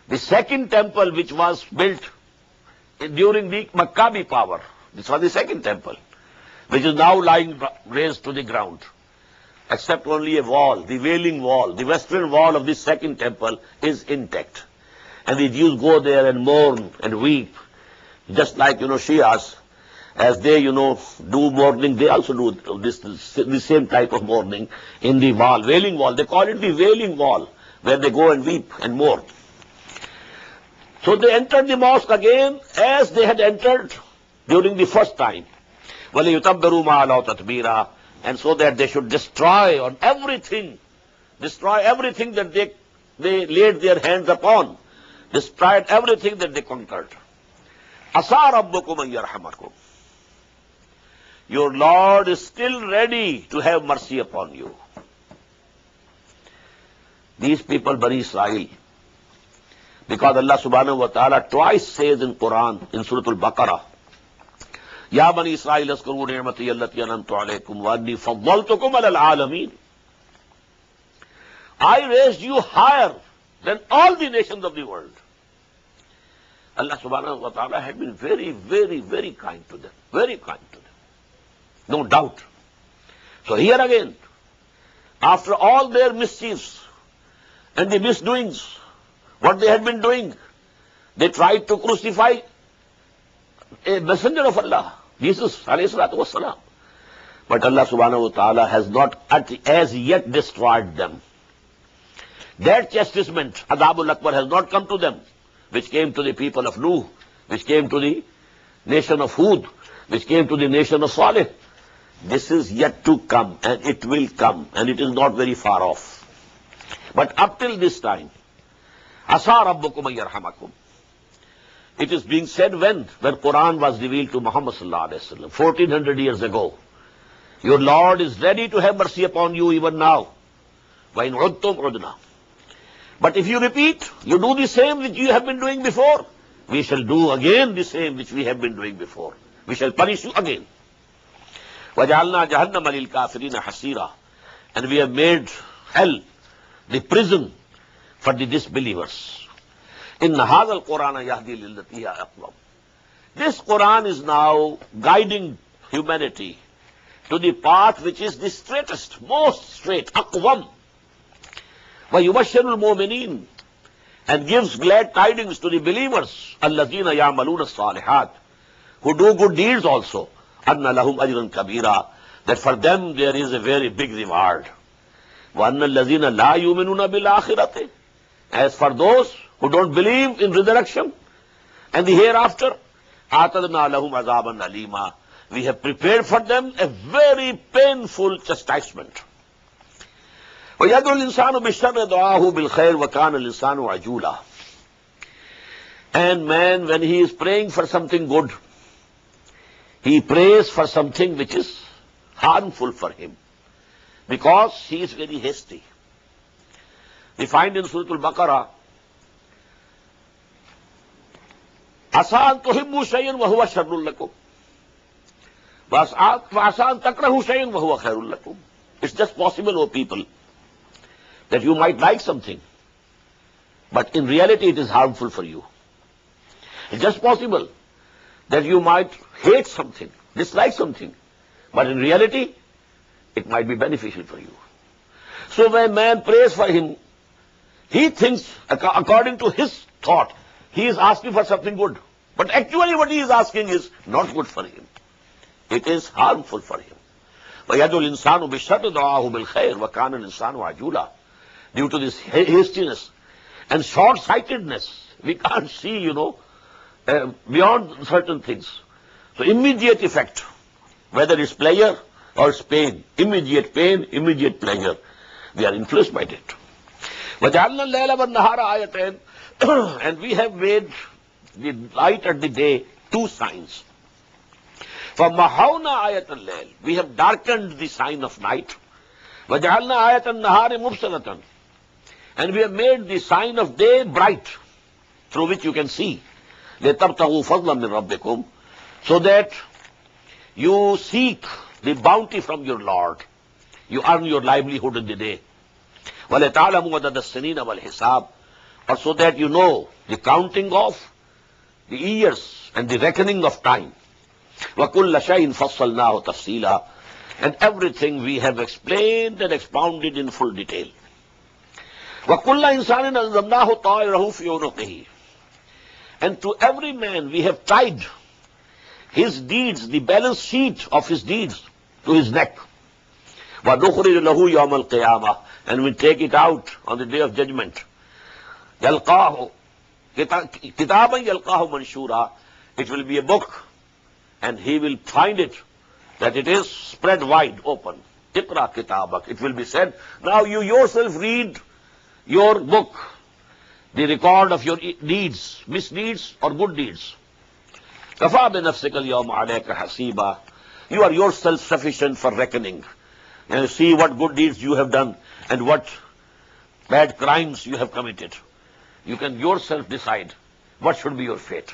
The second temple which was built during the Maccabi power. This was the second temple, which is now lying raised to the ground. Except only a wall, the Wailing Wall, the western wall of this second temple is intact. And the Jews go there and mourn and weep, just like, Shias, as they, do mourning, they also do the same type of mourning in the wall, Wailing Wall. They call it the Wailing Wall, where they go and weep and mourn. So they entered the mosque again as they had entered during the first time. وَلِيُتَبِّرُوا مَا عَلَوْا تَتْبِيرًا. And so that they should destroy everything that they laid their hands upon, destroyed everything that they conquered. عَسَىٰ رَبُّكُمْ أَن يَرْحَمَكُمْ. Your Lord is still ready to have mercy upon you. These people, Bani Israel, because Allah subhanahu wa ta'ala twice says in Quran, in Surah Al-Baqarah, Ya Bani Israel, askuru ni'mati allati an'amtu alaykum wa anni faddaltukum ala al-alamin. I raised you higher than all the nations of the world. Allah subhanahu wa ta'ala had been very, very, very kind to them. Very kind to them. No doubt. So here again, after all their mischiefs and the misdoings, what they had been doing, they tried to crucify a messenger of Allah, Jesus alayhi salatu wasalam. But Allah subhanahu wa ta'ala has not as yet destroyed them. That chastisement, Adabul Akbar, has not come to them, which came to the people of Nuh, which came to the nation of Hud, which came to the nation of Saleh. This is yet to come, and it will come, and it is not very far off. But up till this time, Asa Rabbukum an yarhamakum. It is being said when Quran was revealed to Muhammad sallallahu alaihi wasallam, 1400 years ago. Your Lord is ready to have mercy upon you even now. Wa in udtum udna. But if you repeat, you do the same which you have been doing before, we shall do again the same which we have been doing before. We shall punish you again. وَجَعَلْنَا جَهَنَّمَ لِلْكَافِرِينَ حَسِيرًا. And we have made hell the prison for the disbelievers. إِنَّ هَذَا الْقُرْآنَ يَهْدِي لِلَّتِي هِيَ أَقْوَمُ. This Quran is now guiding humanity to the path which is the straightest, most straight, أَقْوَمُ. وَيُبَشِّرُ الْمُؤْمِنِينَ. And gives glad tidings to the believers, الَّذِينَ يَعْمَلُونَ الصَّالِحَاتِ, who do good deeds also, أَنَّ لَهُمْ أَجْرًا كَبِيرًا, that for them there is a very big reward. وَأَنَّ الَّذِينَ لَا يُؤْمِنُونَ بِالْآخِرَةِ. As for those who don't believe in resurrection and the hereafter, أَعْتَدْنَا لَهُمْ عَذَابًا أَلِيمًا. We have prepared for them a very painful chastisement. وَيَدْعُ الْإِنسَانُ بِالشَّرِّ دُعَاهُ بِالْخَيْرِ وَكَانَ الْإِنسَانُ عَجُولًا. And man, when he is praying for something good, he prays for something which is harmful for him, because he is very hasty. We find in Surah Al-Baqarah, Asan tuhibbu shay'an wa huwa sharrun lakum. Wa asan takrahu shay'an wa huwa khairun lakum. It's just possible, O people, that you might like something, but in reality it is harmful for you. It's just possible that you might hate something, dislike something, but in reality it might be beneficial for you. So when man prays for him, he thinks, according to his thought, he is asking for something good. But actually what he is asking is not good for him. It is harmful for him. وَيَدُ الْإِنسَانُ بِالشَّرِّ دُعَاهُ بِالْخَيْرِ وَكَانَ الْإِنسَانُ عَجُولًا. Due to this hastiness and short-sightedness, we can't see, beyond certain things. So immediate effect, whether it's pleasure or it's pain, immediate pleasure, we are influenced by it. وَجَعَلْنَا اللَّيْلَ وَالنَّهَارَ آيَتَيْنِ. And we have made the light and the day two signs. فَمَحَوْنَا آيَةَ اللَّيْلِ. We have darkened the sign of night. وَجَعَلْنَا آيَةَ النَّهَارِ مُبْصِرَةً. And we have made the sign of day bright, through which you can see. لِتَبْتَغُوا فَضْلًا مِّن رَبِّكُمْ. So that you seek the bounty from your Lord. You earn your livelihood in the day. وَلَتَعْلَمُوا عَدَدَ السِّنِينَ وَالْحِسَابِ. Or so that you know the counting of the years and the reckoning of time. وَكُلَّ شَيْءٍ فَصَّلْنَاهُ تَفْصِيلًا. And everything we have explained and expounded in full detail. وَكُلَّ إِنسَانٍ أَلْزَمْنَاهُ طَائِرَهُ فِي عُنُقِهِ. And to every man we have tied his deeds, the balance sheet of his deeds, to his neck. وَنُخْرِجُ لَهُ يَوْمَ الْقِيَامَةِ. And we take it out on the day of judgment. يَلْقَاهُ كِتَابًا يَلْقَاهُ مَنْشُورًا. It will be a book, and he will find it that it is spread wide open. Iqra kitabak. It will be said, now you yourself read your book, the record of your deeds, misdeeds or good deeds. Kafa binafsika al-yawma alayka hasiba. You are yourself sufficient for reckoning. And see what good deeds you have done and what bad crimes you have committed. You can yourself decide what should be your fate.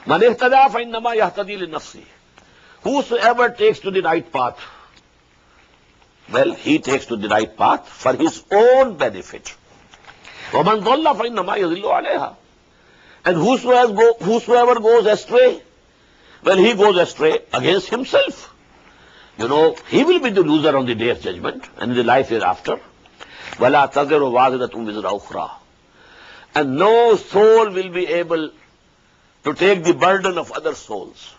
Man ihtada fa innama yahtadi li nafsi. Whosoever takes to the right path, well, he takes to the right path for his own benefit. وَمَنْ ضَلَّ فَإِنَّمَا يَضِلُّ عَلَيْهَا. And whosoever goes astray, well, he goes astray against himself. He will be the loser on the day of judgment and in the life hereafter. وَلَا تَزِرُ وَازِرَةٌ وِزْرَ أُخْرَى. And no soul will be able to take the burden of other souls.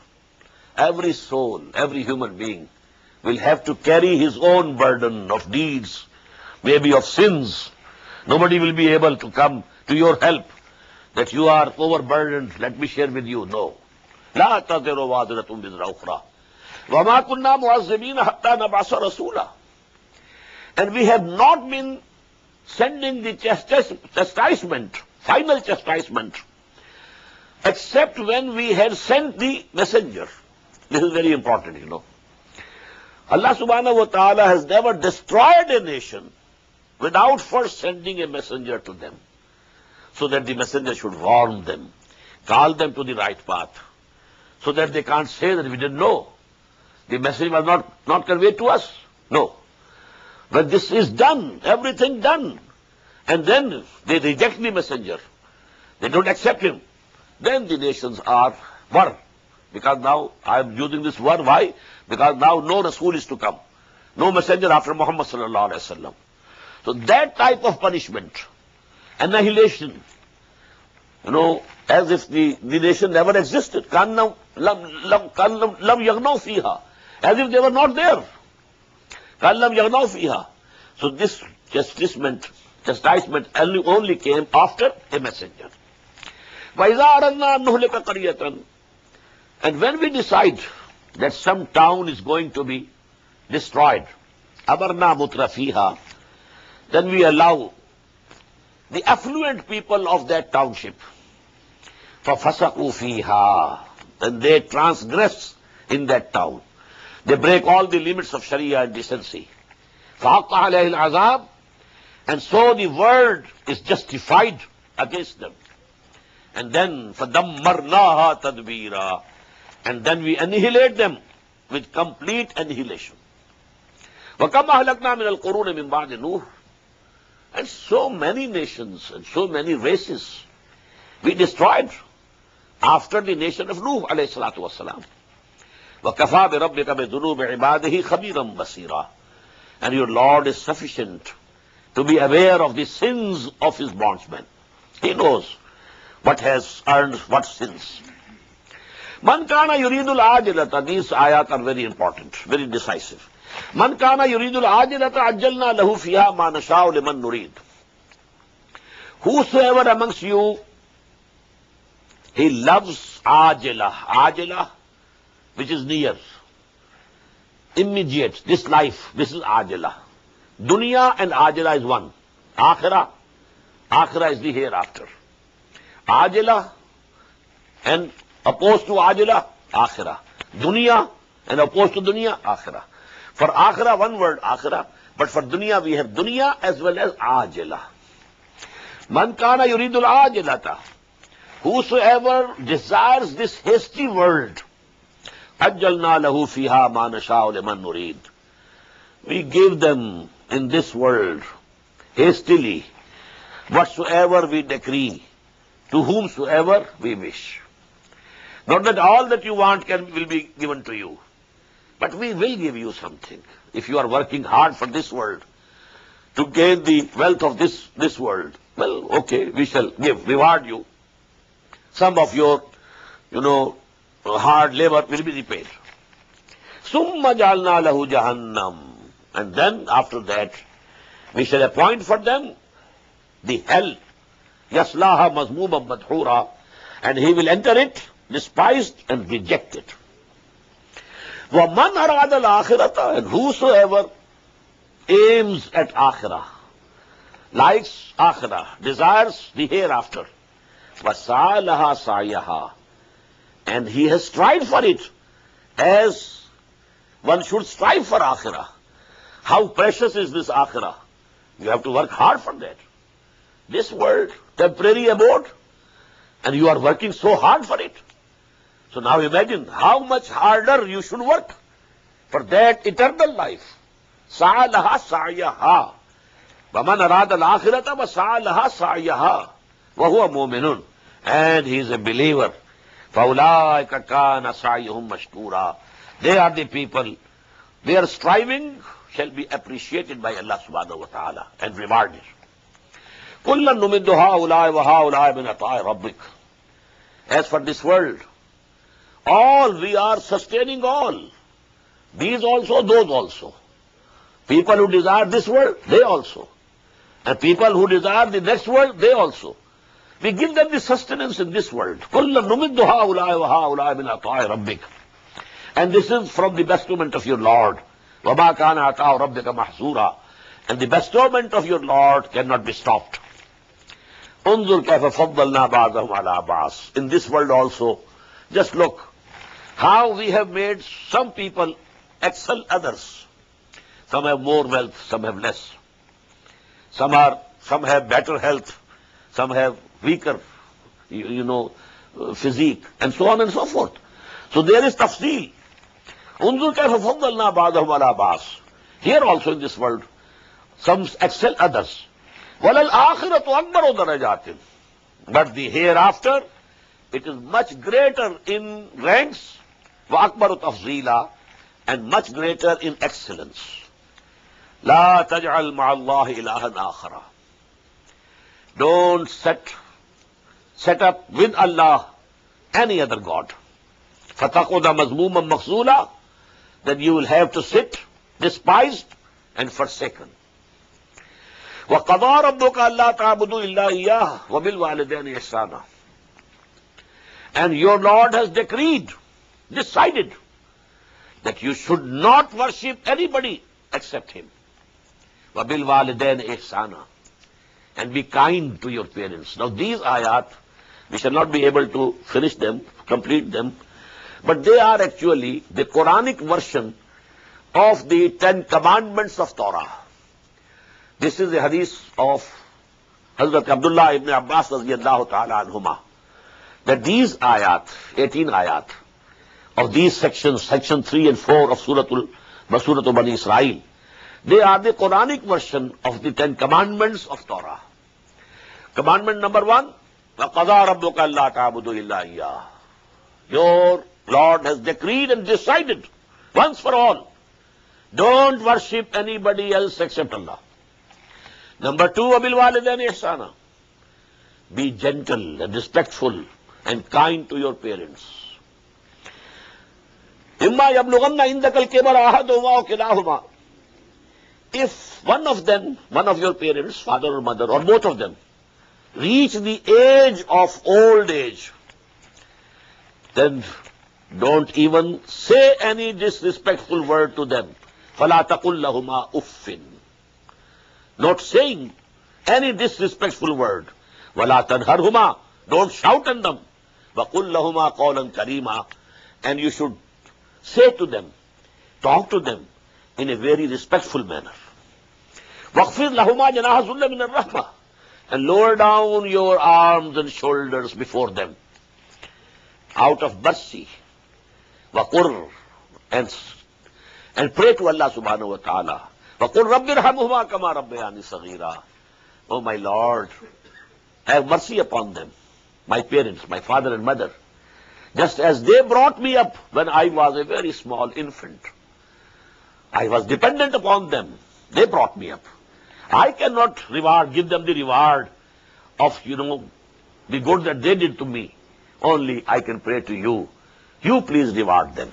Every soul, every human being will have to carry his own burden of deeds, maybe of sins. Nobody will be able to come to your help that you are overburdened, let me share with you. No. لا تزر وازرة وزر أخرى وما كنا معذبين حتى نبعث رسولا. And we have not been sending the chastisement, final chastisement, except when we had sent the messenger. This is very important, Allah subhanahu wa ta'ala has never destroyed a nation without first sending a messenger to them, so that the messenger should warn them, call them to the right path, so that they can't say that we didn't know. The message was not conveyed to us. No. When this is done, everything done, and then they reject the messenger, they don't accept him, then the nations are war. Because now I am using this word. Why? Because now no Rasul is to come. No messenger after Muhammad sallallahu alaihi wasallam. So that type of punishment, annihilation, as if the nation never existed. lam yagnaw fiha. As if they were not there. lam yagnaw fiha. So this chastisement only came after a messenger. وَإِذَا أَرَدْنَا أَن نُهْلِكَ قَرْيَةً. And when we decide that some town is going to be destroyed, أَمَرْنَا مُتْرَفِيهَا, then we allow the affluent people of that township, فَفَسَقُوا فِيهَا, and they transgress in that town. They break all the limits of Sharia and decency. فَحَقَّ عَلَيْهِ الْعَذَابِ, And so the world is justified against them. And then فَدَمَّرْنَاهَا تَدْبِيرًا. And then we annihilate them with complete annihilation. وَكَمْ أَهْلَكْنَا مِنَ الْقُرُونِ مِنْ بَعْدِ نُوحٍ. And so many nations and so many races we destroyed after the nation of Nuh alayhi salatu wasalam. وَكَفَى بِرَبِّكَ بِذُنُوبِ عِبَادِهِ خَبِيرًا بَصِيرًا. And your Lord is sufficient to be aware of the sins of his bondsmen. He knows what has earned what sins. Man kana yuridul ajilata. These ayat are very important, very decisive. Man kana yuridul ajilata ajjalna lahu fiha ma nasha'u liman nurid. Whosoever amongst you he loves ajila, ajila, which is near, immediate, this life, this is ajila. Dunya and ajila is one. Akhirah, akhirah is the hereafter. Ajila and opposed to ajila, akhirah. Dunya and opposed to dunya, akhirah. For akhirah, one word, akhirah. But for dunya, we have dunya as well as ajila. Man kana yuridul ajilata. Whosoever desires this hasty world, ajjalna lahu fiha ma nasha'u liman nurid. We give them in this world hastily whatsoever we decree to whomsoever we wish. Not that all that you want will be given to you, but we will give you something. If you are working hard for this world, to gain the wealth of this world, well, okay, we shall reward you. Some of your, hard labor will be repaid. Summa ja'alna lahu jahannam. And then, after that, we shall appoint for them the hell. Yaslaha mazmumam madhura. And he will enter it, despised and rejected. وَمَنْ أَرَادَ الْآخِرَةَ. And whosoever aims at akhirah, likes akhirah, desires the hereafter, وَسَعَى لَهَا سَعْيَهَا. And he has strived for it as one should strive for akhirah. How precious is this akhirah? You have to work hard for that. This world, temporary abode, and you are working so hard for it. So now imagine how much harder you should work for that eternal life. سَعَى لَهَا سَعْيَهَا. وَمَنْ أَرَادَ الْآخِرَةَ وَسَعَى لَهَا سَعْيَهَا وَهُوَ مُؤْمِنٌ. And he is a believer. فَأُولَٰئِكَ كَانَ سَعْيُهُمْ مَشْكُورًا. They are the people. Their striving shall be appreciated by Allah subhanahu wa ta'ala and rewarded. كُلًّا نُمِدُّ هَؤُلَاءِ وَهَؤُلَاءِ مِنْ عَطَاءِ رَبِّكَ. As for this world, all we are sustaining all. These also, those also. People who desire this world, they also. And people who desire the next world, they also. We give them the sustenance in this world. كُلًّا نُمِدُّ هَؤُلَاءِ وَهَؤُلَاءِ مِنْ عَطَاءِ رَبِّكَ. And this is from the bestowment of your Lord. وَمَا كَانَ عَطَاءُ رَبِّكَ مَحْظُورًا. And the bestowment of your Lord cannot be stopped. انظر كيف فضلنا بعضهم على بعض. In this world also, just look how we have made some people excel others. Some have more wealth, some have less. Some have better health, some have weaker, physique, and so on and so forth. So there is tafsil. انظر كيف فضلنا بعضهم على بعض. Here also in this world, some excel others. وَلَلْآخِرَةُ أَكْبَرُ دَرَجَاتٍ. But the hereafter, it is much greater in ranks, وَأَكْبَرُ تَفْضِيلًا, and much greater in excellence. لَا تَجْعَلْ مَعَ اللَّهِ إِلَهًا آخَرَ. Don't set up with Allah any other God. فَتَقُدَ مَذْمُومًا مَخْزُولًا. Then you will have to sit despised and forsaken. وَقَضَىٰ رَبُّكَ أَلَّا تَعْبُدُوا إِلَّا إِيَّاهُ وَبِالْوَالِدَيْنِ إِحْسَانًا. And your Lord has decided that you should not worship anybody except Him. وَبِالْوَالِدَيْنِ إِحْسَانًا. And be kind to your parents. Now these ayat, we shall not be able to finish them, complete them, but they are actually the Quranic version of the 10 commandments of Torah. This is the hadith of Hazrat Abdullah ibn Abbas radiyallahu ta'ala anhuma, that these ayat, 18 ayat, of these sections, section 3 and 4 of Surah Bani Israel, they are the Quranic version of the 10 commandments of Torah. Commandment number 1, وَقَضَى رَبُّكَ أَلَّا تَعْبُدُوا إِلَّا إِيَّاهُ. Your Lord has decreed and decided, once for all, don't worship anybody else except Allah. Number 2, وَبِالْوَالِدَيْنِ إِحْسَانًا. Be gentle and respectful and kind to your parents. إِمَّا يَبْلُغَنَّ عِنْدَكَ الْكِبَرَ أَحَدُهُمَا أَوْ كِلَاهُمَا. If one of them, one of your parents, father or mother, or both of them, reach the age of old age, then don't even say any disrespectful word to them. فَلَا تَقُلْ لَهُمَا أُفٍّ. Not saying any disrespectful word. وَلَا تَنْهَرْهُمَا. Don't shout at them. وَقُلْ لَهُمَا قَوْلًا كَرِيمًا. And you should say to them, talk to them in a very respectful manner. وَاخْفِضْ لَهُمَا جَنَاحَ الذُّلِّ مِنَ الرَّحْمَةِ. And lower down your arms and shoulders before them, out of mercy. وَقُرْ. And pray to Allah subhanahu wa ta'ala. وَقُلْ رَبِّ ارْحَمْهُمَا كَمَا رَبَّيَانِي صَغِيرًا. Oh my Lord, have mercy upon them, my parents, my father and mother, just as they brought me up when I was a very small infant. I was dependent upon them. They brought me up. I cannot give them the reward of, the good that they did to me. Only I can pray to you. You please reward them.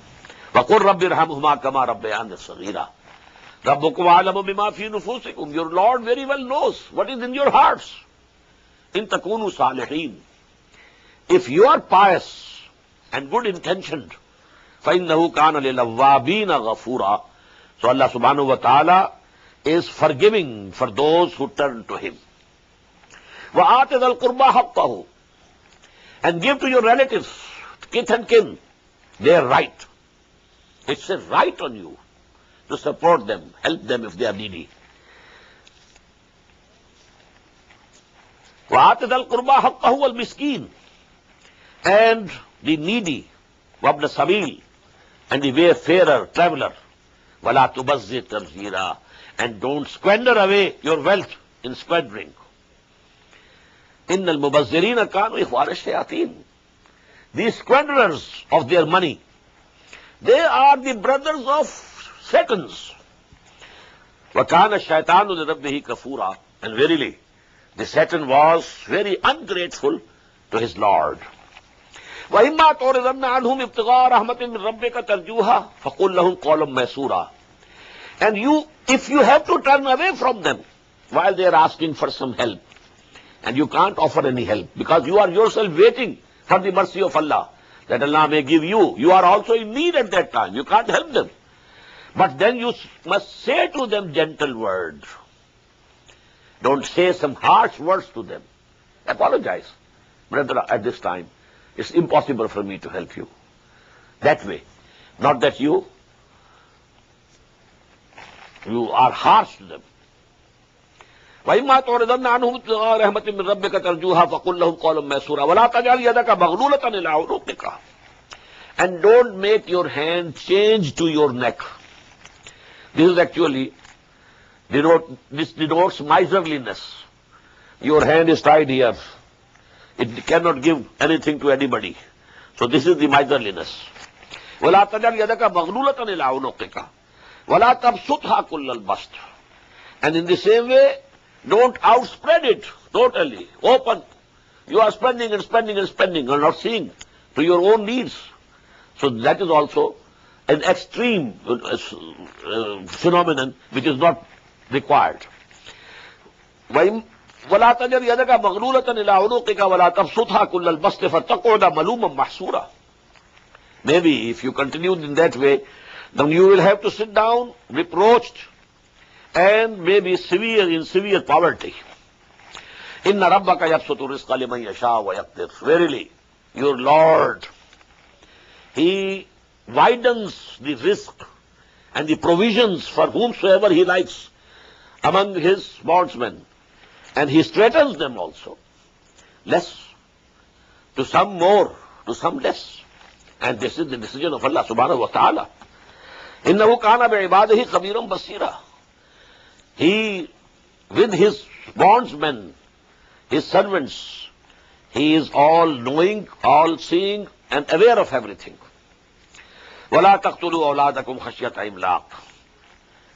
وَقُلْ رَبِّ ارْحَمْهُمَا كَمَا رَبَّيَانِي صَغِيرًا. رَبُّكُمْ أَعْلَمُ بِمَا فِي نُفُوسِكُمْ. Your Lord very well knows what is in your hearts. إِن تَكُونُوا صَالِحِينَ. If you are pious and good intentioned, فَإِنَّهُ كَانَ لِلْأَوَّابِينَ غَفُورًا. So Allah subhanahu wa ta'ala is forgiving for those who turn to Him. وَآتِ ذَا الْقُرْبَى حَقَّهُ. And give to your relatives, kith and kin, their right. It's a right on you to support them, help them if they are needy. وَآتِ ذَا الْقُرْبَى حَقَّهُ وَالْمِسْكِينَ. And the needy, وَابْنَ السَّبِيلِ, and the wayfarer, traveler. وَلَا تُبَذِّرْ تَبْذِيرًا. And don't squander away your wealth in squandering. إِنَّ الْمُبَذِّرِينَ كَانُوا إِخْوَانَ الشَّيَاطِينَ. These squanderers of their money, they are the brothers of Satans. وَكَانَ الشَّيْطَانُ لِرَبِّهِ كَفُورًا. And verily, the Satan was very ungrateful to his Lord. وَإِمَّا تُعْرِضَنَّ عَنْهُمْ ابْتِغَاءَ رَحْمَةٍ مِّن رَّبِّكَ تَرْجُوهَا فَقُلْ لَهُمْ قَوْلًا مَيْسُورًا. And if you have to turn away from them while they are asking for some help, and you can't offer any help because you are yourself waiting for the mercy of Allah, that Allah may give you. You are also in need at that time. You can't help them. But then you must say to them gentle words. Don't say some harsh words to them. Apologize. Brother, at this time, it's impossible for me to help you. That way. Not that you are harsh to them. وَإِمَّا تُعْرِضَنَّ عَنْهُمْ ابْتِغَاءَ رَحْمَةٍ مِّن رَّبِّكَ تَرْجُوهَا فَقُلْ لَهُمْ قَوْلًا مَيْسُورًا وَلَا تَجْعَلْ يَدَكَ مَغْلُولَةً إِلَىٰ عُنُقِكَ. And don't make your hand change to your neck. This is actually this denotes miserliness. Your hand is tied here. It cannot give anything to anybody. So this is the miserliness. وَلَا تَجْعَلْ يَدَكَ مَغْلُولَةً إِلَىٰ عُنُقِكَ وَلَا تَبْسُطْهَا كُلَّ الْبَسْطِ. And in the same way, don't outspread it totally, open. You are spending and spending and spending and not seeing to your own needs. So that is also an extreme phenomenon which is not required. وَلَا تَجْعَلْ يَدَكَ مَغْلُولَةً إِلَىٰ عُنُقِكَ وَلَا تَبْسُطْهَا كُلَّ الْبَسْطِ فَتَقْعُدَ مَلُومًا مَحْسُورًا. Maybe if you continue in that way, then you will have to sit down reproached and maybe in severe poverty. إِنَّ رَبَّكَ يَبْسُطُ الرِّزْقَ لِمَن يَشَاءُ وَيَقْدِرُ. Verily, your Lord, He widens the risk and the provisions for whomsoever He likes. among his bondsmen, and he straightens them also. Less, to some more, to some less. And this is the decision of Allah subhanahu wa ta'ala. إِنَّهُ كَانَ بِعِبَادِهِ خَبِيرًا بَصِيرًا. He, with his bondsmen, his servants, he is all knowing, all seeing, and aware of everything. وَلَا تَقْتُلُوا أَوْلَادَكُمْ خَشْيَةَ إِمْلَاقٍ.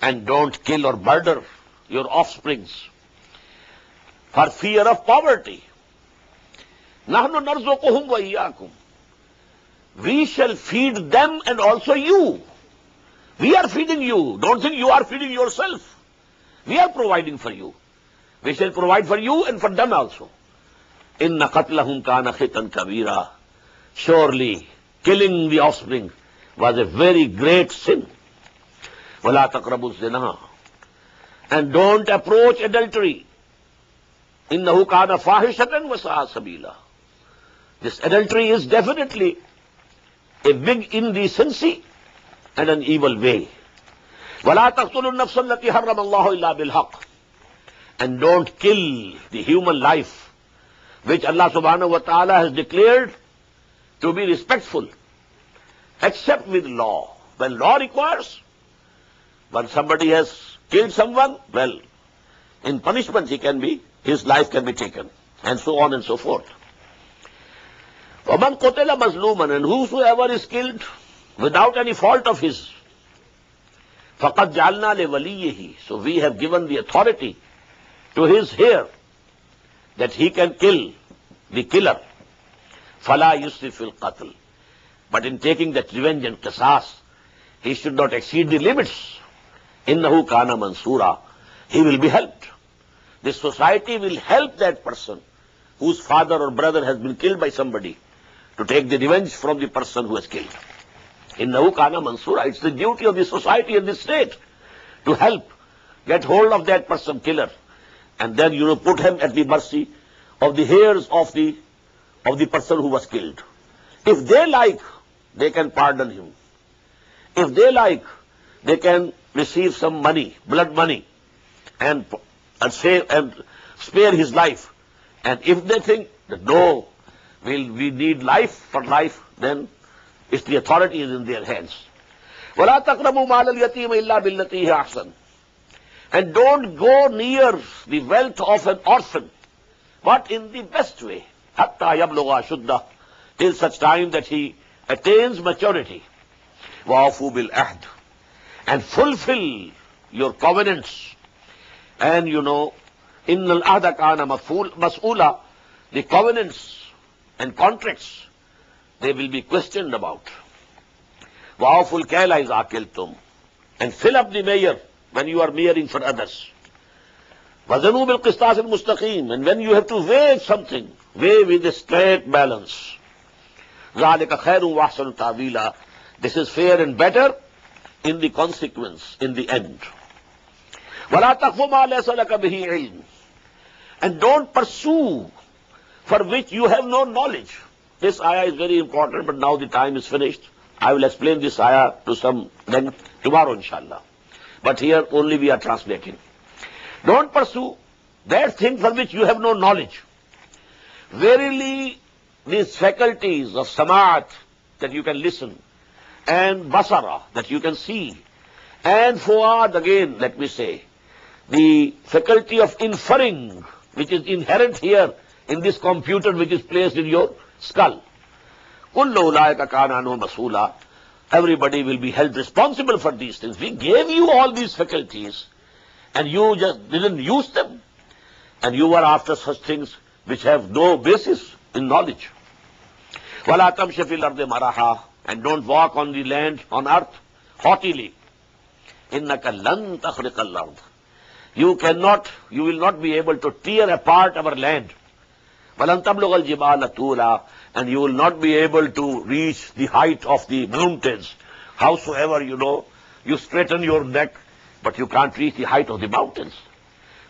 And don't kill or murder your offsprings for fear of poverty. نَحْنُ نَرْزُقُهُمْ وَإِيَّاكُمْ. We shall feed them and also you. We are feeding you. Don't think you are feeding yourself. We are providing for you. We shall provide for you and for them also. إِنَّ قَتْلَهُمْ كَانَ خِطًا كَبِيرًا. Surely, killing the offspring was a very great sin. وَلَا تَقْرَبُوا الزِّنَا. And don't approach adultery. إِنَّهُ كَانَ فَاحِشَةً وَسَاءَ سَبِيلًا. This adultery is definitely a big indecency and an evil way. وَلَا تَقْتُلُوا النَّفْسَ الَّتِي حَرَّمَ اللَّهُ إِلَّا بِالْحَقِّ. And don't kill the human life which Allah subhanahu wa ta'ala has declared to be respectful, except with law. When law requires, when somebody has killed someone, well, in punishment his life can be taken, and so on and so forth. وَمَنْ قُتِلَ مَظْلُومًا. And whosoever is killed without any fault of his, فَقَدْ جَعَلْنَا لِوَلِيِّهِ. So we have given the authority to his heir that he can kill the killer. فَلَا يُسْرِفْ فِي الْقَتْلِ. But in taking that revenge and qisas, he should not exceed the limits. إِنَّهُ كَانَ مَنْصُورًا. He will be helped. This society will help that person whose father or brother has been killed by somebody to take the revenge from the person who has killed. إِنَّهُ كَانَ مَنْصُورًا. It's the duty of the society and the state to help get hold of that person killer, and then put him at the mercy of the heirs of the person who was killed. If they like, they can pardon him. If they like, they can receive some money, blood money, and save and spare his life. And if they think that no, we need life for life, then it's the authority is in their hands. وَلَا تَقْرَبُوا مَالَ الْيَتِيمِ إِلَّا بِالَّتِي هِيَ أَحْسَنُ. And don't go near the wealth of an orphan, but in the best way. حَتَّى يَبْلُغَ أَشُدَّهُ. Till such time that he attains maturity. وَأَوْفُوا بِالْعَهْدِ. And fulfill your covenants. And إِنَّ الْعَهْدَ كَانَ مَسْئُولًا. The covenants and contracts, they will be questioned about. وَأَوْفُوا الْكَيْلَ إِذَا كِلْتُمْ. And fill up the measure when you are measuring for others. وَزَنُوا بِالْقِسْطَاسِ الْمُسْتَقِيمِ. And when you have to weigh something, weigh with a straight balance. ذَلِكَ خَيْرٌ وَأَحْسَنُ تَعْوِيلًا. This is fair and better in the consequence, in the end. وَلَا تَقْفُ مَا لَيْسَ لَكَ بِهِ عِلْمٌ. And don't pursue for which you have no knowledge. This ayah is very important, but now the time is finished. I will explain this ayah to some length tomorrow, inshallah. But here only we are translating. Don't pursue that thing for which you have no knowledge. Verily, these faculties of sama'at, that you can listen, and basara, that you can see, and fuad, again, let me say, the faculty of inferring, which is inherent here in this computer which is placed in your skull. كُلُّ أُولَٰئِكَ كَانَ عَنْهُ مَسْئُولًا. Everybody will be held responsible for these things. We gave you all these faculties, and you just didn't use them. And you were after such things which have no basis in knowledge. وَلَا تَمْشِ فِي الْأَرْضِ مَرَحًا. And don't walk on the land, on earth, haughtily. إِنَّكَ لَن تَخْرِقَ الْأَرْضِ. You will not be able to tear apart our land. وَلَن تَبْلُغَ الْجِبَالَ طُولًا. And you will not be able to reach the height of the mountains. Howsoever, you straighten your neck, but you can't reach the height of the mountains.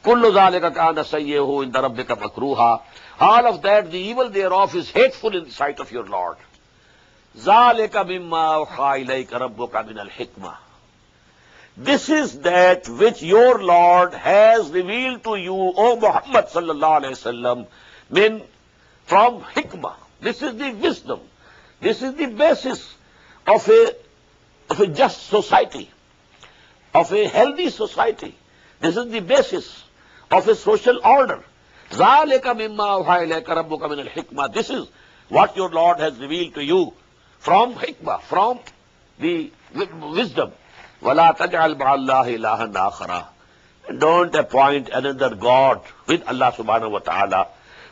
كُلُّ ذَلِكَ كَانَ سَيِّئُهُ عِندَ رَبِّكَ مَكْرُوهًا. All of that, the evil thereof, is hateful in the sight of your Lord. ذَلِكَ مِمَّا أَوْحَىٰ إِلَيْكَ رَبُّكَ مِنَ الْحِكْمَةِ. This is that which your Lord has revealed to you, O Muhammad sallallahu alayhi wasallam, from hikmah. This is the wisdom. This is the basis of a just society, of a healthy society. This is the basis of a social order. ذَلِكَ مِمَّا أَوْحَىٰ إِلَيْكَ رَبُّكَ مِنَ الْحِكْمَةِ. This is what your Lord has revealed to you from hikmah, from the wisdom. وَلَا تَجْعَلْ مَعَ اللَّهِ إِلَٰهًا آخَرَ. Don't appoint another God with Allah subhanahu wa ta'ala.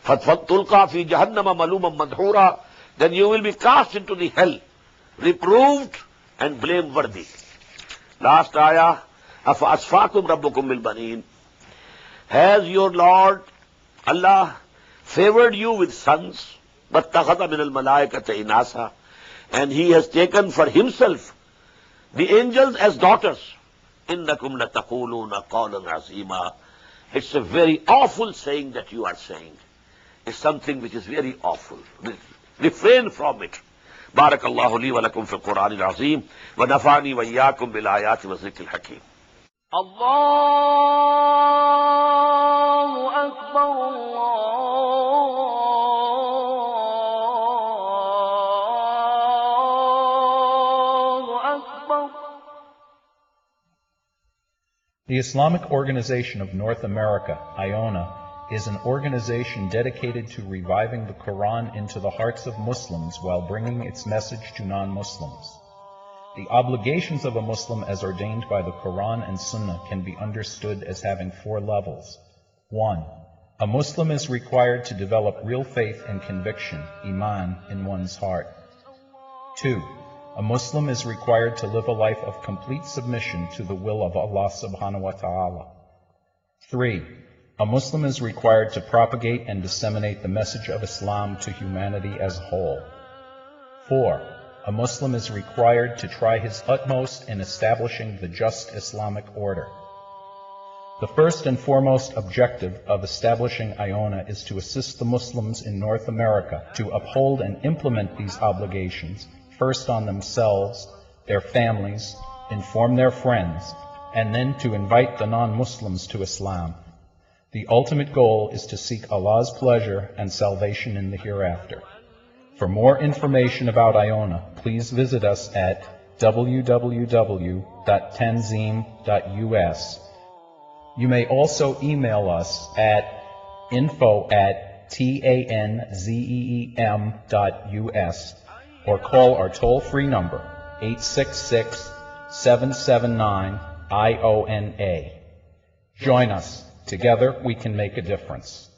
فَتُلْقَى فِي جَهَنَّمَ مَلُومًا مَدْحُورًا. Then you will be cast into the hell, reproved and blameworthy. Last ayah, أَفَأَصْفَاكُمْ رَبُّكُمْ بِالْبَنِينَ. Has your Lord, Allah, favored you with sons? وَاتَّخَذَ مِنَ الْمَلَائِكَةِ إِنَاثًا. And He has taken for Himself the angels as daughters. إِنَّكُمْ لَتَقُولُونَ قَوْلًا عَظِيمًا. It's a very awful saying that you are saying. It's something which is very awful. Refrain from it. بارك الله لي ولكم في القرآن العظيم ونفعني وإياكم بالآيات والذكر الحكيم. الله أكبر الله أكبر. The Islamic Organization of North America, IONA, is an organization dedicated to reviving the Quran into the hearts of Muslims while bringing its message to non-Muslims. The obligations of a Muslim as ordained by the Quran and Sunnah can be understood as having 4 levels. 1. A Muslim is required to develop real faith and conviction, iman, in one's heart. 2. A Muslim is required to live a life of complete submission to the will of Allah subhanahu wa ta'ala. 3. A Muslim is required to propagate and disseminate the message of Islam to humanity as a whole. 4. A Muslim is required to try his utmost in establishing the just Islamic order. The first and foremost objective of establishing IONA is to assist the Muslims in North America to uphold and implement these obligations, first on themselves, their families, inform their friends, and then to invite the non-Muslims to Islam. The ultimate goal is to seek Allah's pleasure and salvation in the hereafter. For more information about IONA, please visit us at www.tanzim.us. You may also email us at info@tanzeem.us or call our toll-free number 866-779-IONA. Join us. Together we can make a difference.